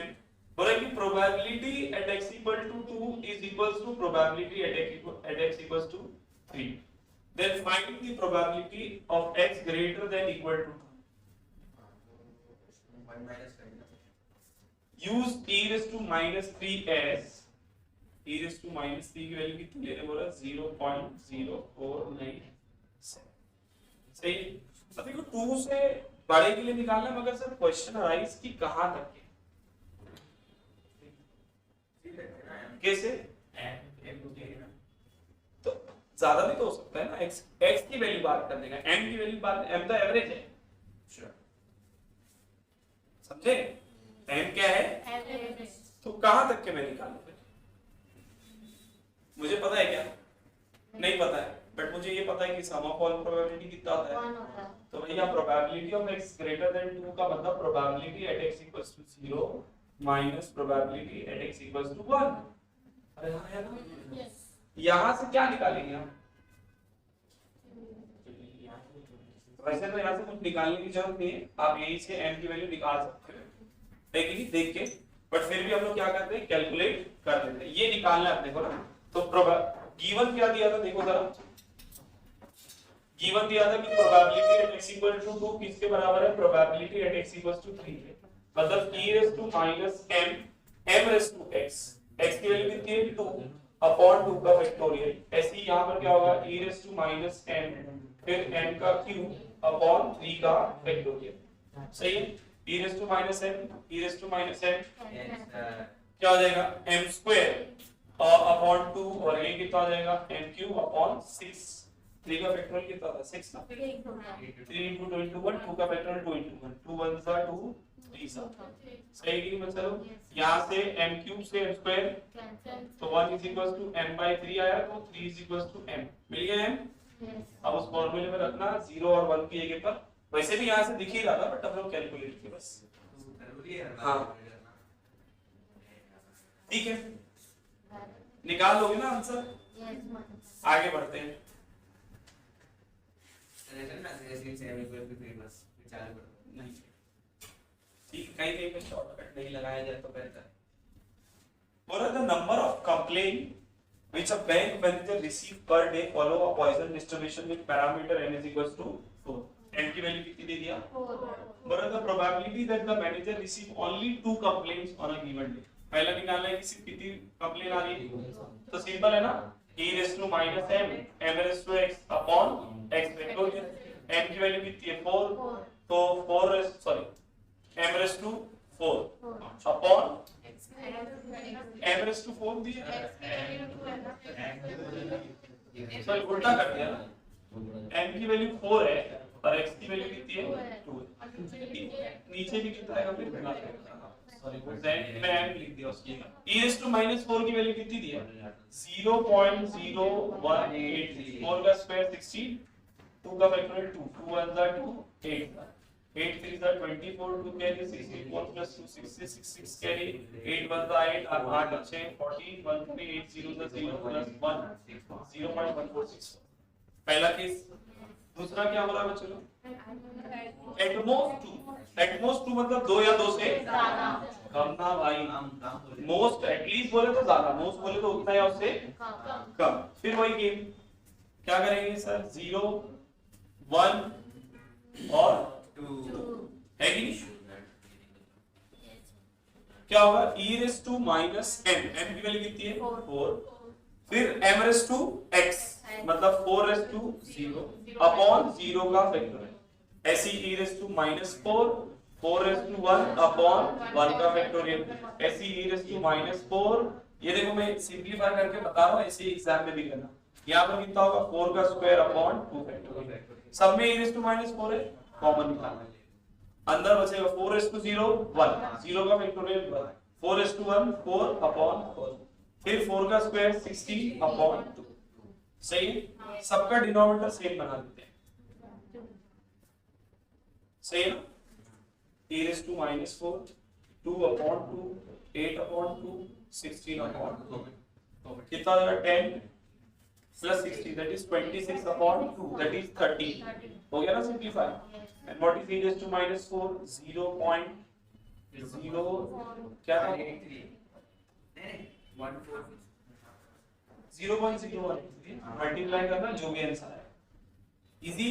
बोला कि probability at x equal to 2 is equals to probability at x equals to 3, then find the probability of x greater than equal to 2. One minus करना। use e raised to minus 3s, e raised to minus 3 की value कितनी लेने बोला 0.0497, सही। अब देखो 2 से बड़े के लिए निकालना, मगर सर क्वेश्चन अराइज की कहां तक है, कैसे, तो ज्यादा भी तो हो सकता है ना, x की वैल्यू बात करने का, m की वैल्यू बात, m तो एवरेज है, समझे, m क्या है, एवरेज तो कहां तक के मैं निकालूं, मुझे पता है क्या, नहीं पता है, बट मुझे ये पता है कि सम ऑफ ऑल प्रोबेबिलिटी कितना होता है, 1 होता है। तो भैया probability of x greater than 2 का मतलब probability at x equals to 0 minus probability at x equals to 1। अरे हाँ है ना, यस यहां से क्या निकालेंगे हम, वैसे तो यहां से कुछ निकालने की जरूरत नहीं है, आप यहीं से m की वैल्यू निकाल सकते हो, लेकिन देख के, बट फिर भी हम लोग क्या करते हैं, कैलकुलेट कर लेते हैं, ये निकालना है अपने को ना। तो गिवन क्या दिया था, देखो जरा, गिवन दिया था कि probability at x equal to 2 किसके बराबर है, probability at x equal to 3 है, मतलब e raise to minus m, m raise to x, x की वैल्यू कितनी है 2 अपॉन 2 का फैक्टोरियल, ऐसे ही यहां पर क्या होगा e raise to minus m, फिर m का क्यूब अपॉन 3 का फैक्टोरियल, सही है, e raise to minus m, e raise to minus m क्या हो जाएगा m स्क्वायर अपॉन 2, और ये कितना हो जाएगा m क्यूब अपॉन 6, 3 का फैक्टोरियल कितना था 6 ना, 3 into 2 into 1, 2 का फैक्टोरियल 2 into 1, 2 1 सा 2 3 सा, सही है कि नहीं चलो, यहाँ से m क्यूब से m स्क्वायर, तो 1 is equals to m by 3 आया, तो 3 is equals to m, मिल गया m। अब उस फॉर्मूले में रखना 0 और 1 की जगह पर, वैसे भी यहाँ से दिख ही रहा था, बट हम लोग कैलकुलेट किए बस, जरूरी है। हाँ ठीक है, निकाल लोगे ना आंसर, आगे बढ़ते हैं। नहीं ठीक, कहीं कहीं पे शॉर्टकट नहीं लगाया जाए तो बेहतर है। बोला the number of complaint which a bank manager receive per day follow a Poisson distribution with parameter n is equals to 4, n की वैल्यू कितनी दे दिया, बोला the probability that the manager receive only 2 complaints on a given day, पहला निकालना है कि सिर्फ कितनी कंप्लेन आ रही है, तो सिंपल है ना, e raised to minus m, m raised to x upon x factorial, m की वैल्यू कितनी है 4, तो 4 raised sorry m raised to 4 upon m raised to 4 दिया, सॉरी उल्टा कर दिया ना, m की वैल्यू 4 है और x की वैल्यू कितनी है 2 है, नीचे भी कितना आएगा फिर, सॉरी वो z में m लिख दिया उसकी, e raised to minus 4 की वैल्यू कितनी दी है 0.0183, 4 का स्क्वायर 16, 2 का फैक्टोरियल 2, 2 1 जा 2, 8 8 3 जा 24, 2 कैरी 16, 1 plus 2 6 6 6 कैरी 8 1 जा 8 और 8 अच्छे 14, 1 3 8 0 जा 0 plus 1 0.146, पहला केस। दूसरा क्या बोला बच्चों लोग, एट मोस्ट 2 मतलब 2 या 2 से कम ना भाई, मोस्ट एटलीस्ट बोले तो ज्यादा, मोस्ट बोले तो उतना या उससे कम, फिर वही गेम क्या करेंगे सर, 0 1 और 2 है कि नहीं, क्या होगा e raised to minus m, m की वैल्यू कितनी है 4, फिर m raised to x मतलब 4 raised to 0 अपॉन 0 का फैक्टोरियल, ऐसी e raised to minus 4 4 raised to 1 upon 1 का फैक्टोरियल, ऐसी e raised to minus 4, ये देखो मैं सिंपलीफाई करके बता रहा हूँ, ऐसे ही एग्जाम में भी करना, यहाँ पर कितना होगा 4 का स्क्वायर अपॉन 2 फैक्टोरियल, सब में e raised to minus 4 है, कॉमन निकालना है, अंदर बचेगा 4 raised to 0 1, 0 का फैक्टोरियल 1, 4 raised to 1 4 अपॉन 4, फिर 4 का स्क्वायर 16 अपॉन 2, सही है, सबका डिनोमिनेटर सेम बना देते हैं, सही है ना, e raised to -4, 2/2, 8/2, 16/2, कितना आ जाएगा 10 plus 60 that is 26/2, that is 13, हो गया ना simplify. and what is e raised to -4? 0.0 क्या था 0.01 मल्टीप्लाई करना जो भी आंसर है इजी।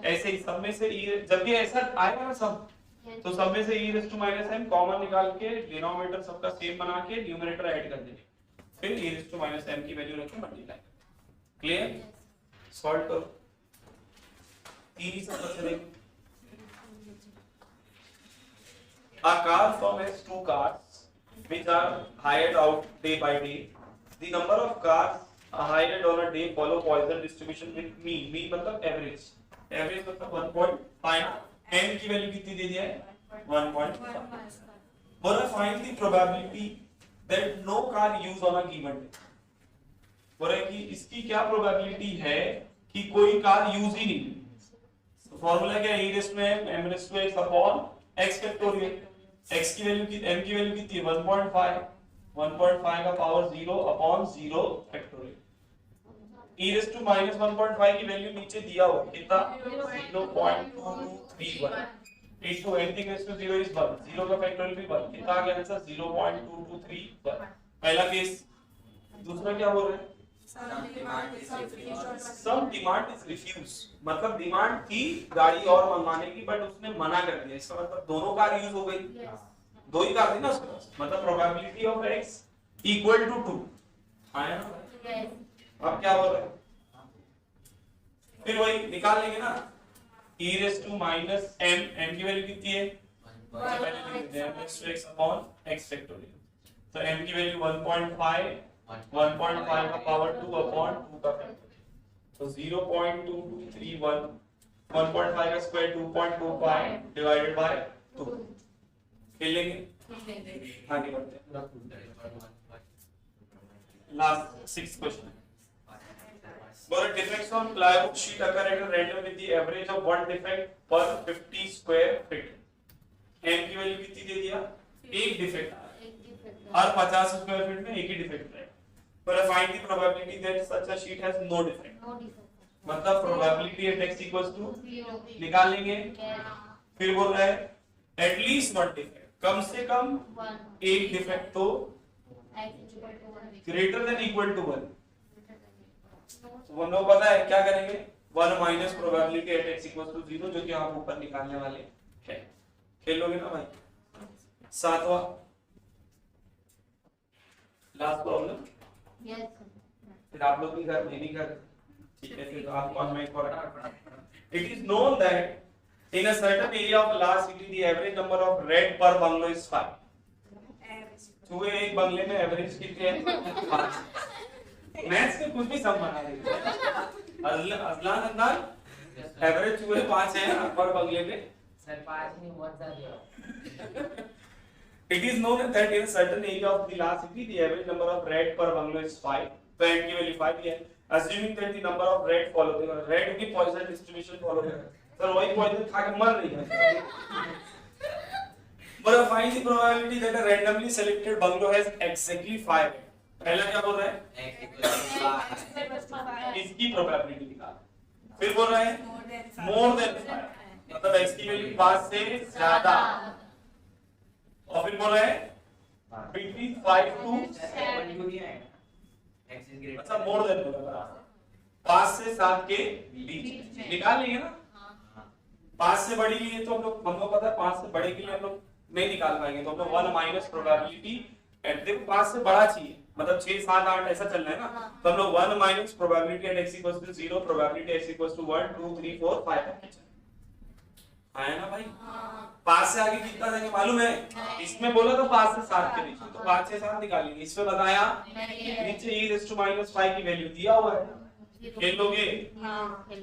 ऐसे ही सब में से जब भी ऐसा आएगा ना सब तो सब में से e raised to -m common निकाल के डिनोमिनेटर सबका सेम बना के न्यूमरेटर ऐड कर देंगे, फिर e raised to -m की वैल्यू रख के मल्टीप्लाई। क्लियर? सॉल्व करो, तीन ही सब बचे देंगे। A car firm has 2 cars which are hired out day by day. The number of cars hired on a day follow Poisson distribution with mean मतलब average मतलब 1.5, m की वैल्यू कितनी दे दिया है 1.5। बोला find the probability that no car used on a given day। बोला कि इसकी क्या प्रोबेबिलिटी है कि कोई कार यूज ही नहीं। तो फॉर्मूला क्या है, e raised to m, m raised to x upon x factorial. x की वैल्यू की m की वैल्यू कितनी है 1.5, 1.5 का power 0 upon 0 factorial. e raised to -1.5 की वैल्यू नीचे दिया हुआ कितना 0.2231 into anything raised to 0 is 1, 0 का फैक्टोरियल भी 1, कितना आ गया आंसर 0.2231। पहला केस। दूसरा क्या बोल रहे हैं, सम डिमांड इज रिफ्यूज, मतलब डिमांड थी गाड़ी और मंगवाने की बट उसने मना कर दिया, इसका मतलब दोनों कार यूज हो गई, दो ही कार थी ना उसके पास, मतलब probability of x equal to 2 आया ना। अब क्या बोल रहे हैं, फिर वही निकाल लेंगे ना, e raised to -m, m की वैल्यू कितनी है पहले लिख देते हैं m raised to x upon x factorial. तो m की वैल्यू 1.5 का पावर 2 अपॉन 2 का फैक्टोरियल, तो 0.2231, 1.5 का स्क्वायर 2.25 डिवाइडेड बाय 2। खेल लेंगे, आगे बढ़ते हैं। लास्ट 6th क्वेश्चन, बोला defects on plywood sheet occur at a random with the average of one defect per 50 square feet। m की वैल्यू कितनी दे दिया, एक डिफेक्ट हर 50 स्क्वायर फीट में एक ही डिफेक्ट है। पर find the probability that such a sheet has no defect, मतलब probability at x equals to निकाल लेंगे। फिर बोल रहा है at least one defect, कम से कम एक डिफेक्ट तो greater than equal to 1। वो पता है क्या करेंगे, 1 minus probability at x equals to 0 जो कि आप ऊपर निकालने वाले हैं। खेलोगे ना भाई। 7वां लास्ट प्रॉब्लम, फिर आप लोग भी घर में नहीं कर, ठीक है, फिर आप on mic for it is known that in a certain area of large city the average number of rat per bungalow is 5। चूहे एक बंगले में एवरेज कितने हैं 5। मैथ्स में कुछ भी सम बना देते हैं। अजलान अंदाज एवरेज चूहे 5 हैं पर बंगले में, सर 5 नहीं बहुत ज्यादा। It is known that in a certain area of the large city, the average number of rat per bungalow is 5. तो m की वैल्यू 5 है। Assuming that the number of rat follow, rat की poison distribution follow करें, sir वही poison खा के मर रही है। But find the probability that a randomly selected bungalow has exactly 5. पहला क्या बोल रहा है? x equals to 5। इसकी probability निकाल। फिर बोल रहा है more than 5, मतलब x की वैल्यू 5 से ज्यादा। और फिर बोल रहा है between 5 to 7, अच्छा मोर देन बोला 5 से 7 के बीच निकाल लेंगे ना। 5 से बड़ी के लिए तो हम लोग, हमको पता है 5 से बड़े के लिए हम लोग नहीं निकाल पाएंगे, तो हम लोग 1 माइनस प्रोबेबिलिटी एट देखो 5 से बड़ा चाहिए, मतलब 6 7 8 ऐसा चलना है ना, तो हम लोग 1 minus probability at x equals to 0, probability x equals to 1 2 3 4 5 आया ना भाई। 5 से आगे कितना देंगे मालूम है, इसमें बोला था 5 से 7 के बीच, तो 5 से 7 निकालेंगे। इसमें बताया नीचे e raised to -5 की वैल्यू दिया हुआ है, खेल लोगे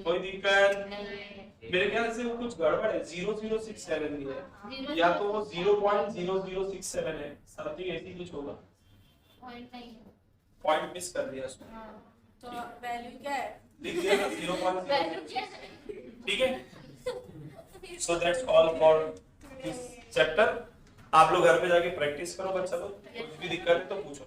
कोई दिक्कत? मेरे ख्याल से वो कुछ गड़बड़ है, 0067 दिया है या तो वो 0.0067 है, समथिंग ऐसी कुछ होगा, पॉइंट मिस कर दिया उसमें। तो वैल्यू क्या है, लिख दिया ना 0.0, ठीक है। So that's all for this chapter आप लोग घर पे जाके प्रैक्टिस करो बच्चा लोग, कुछ भी दिक्कत है तो पूछो।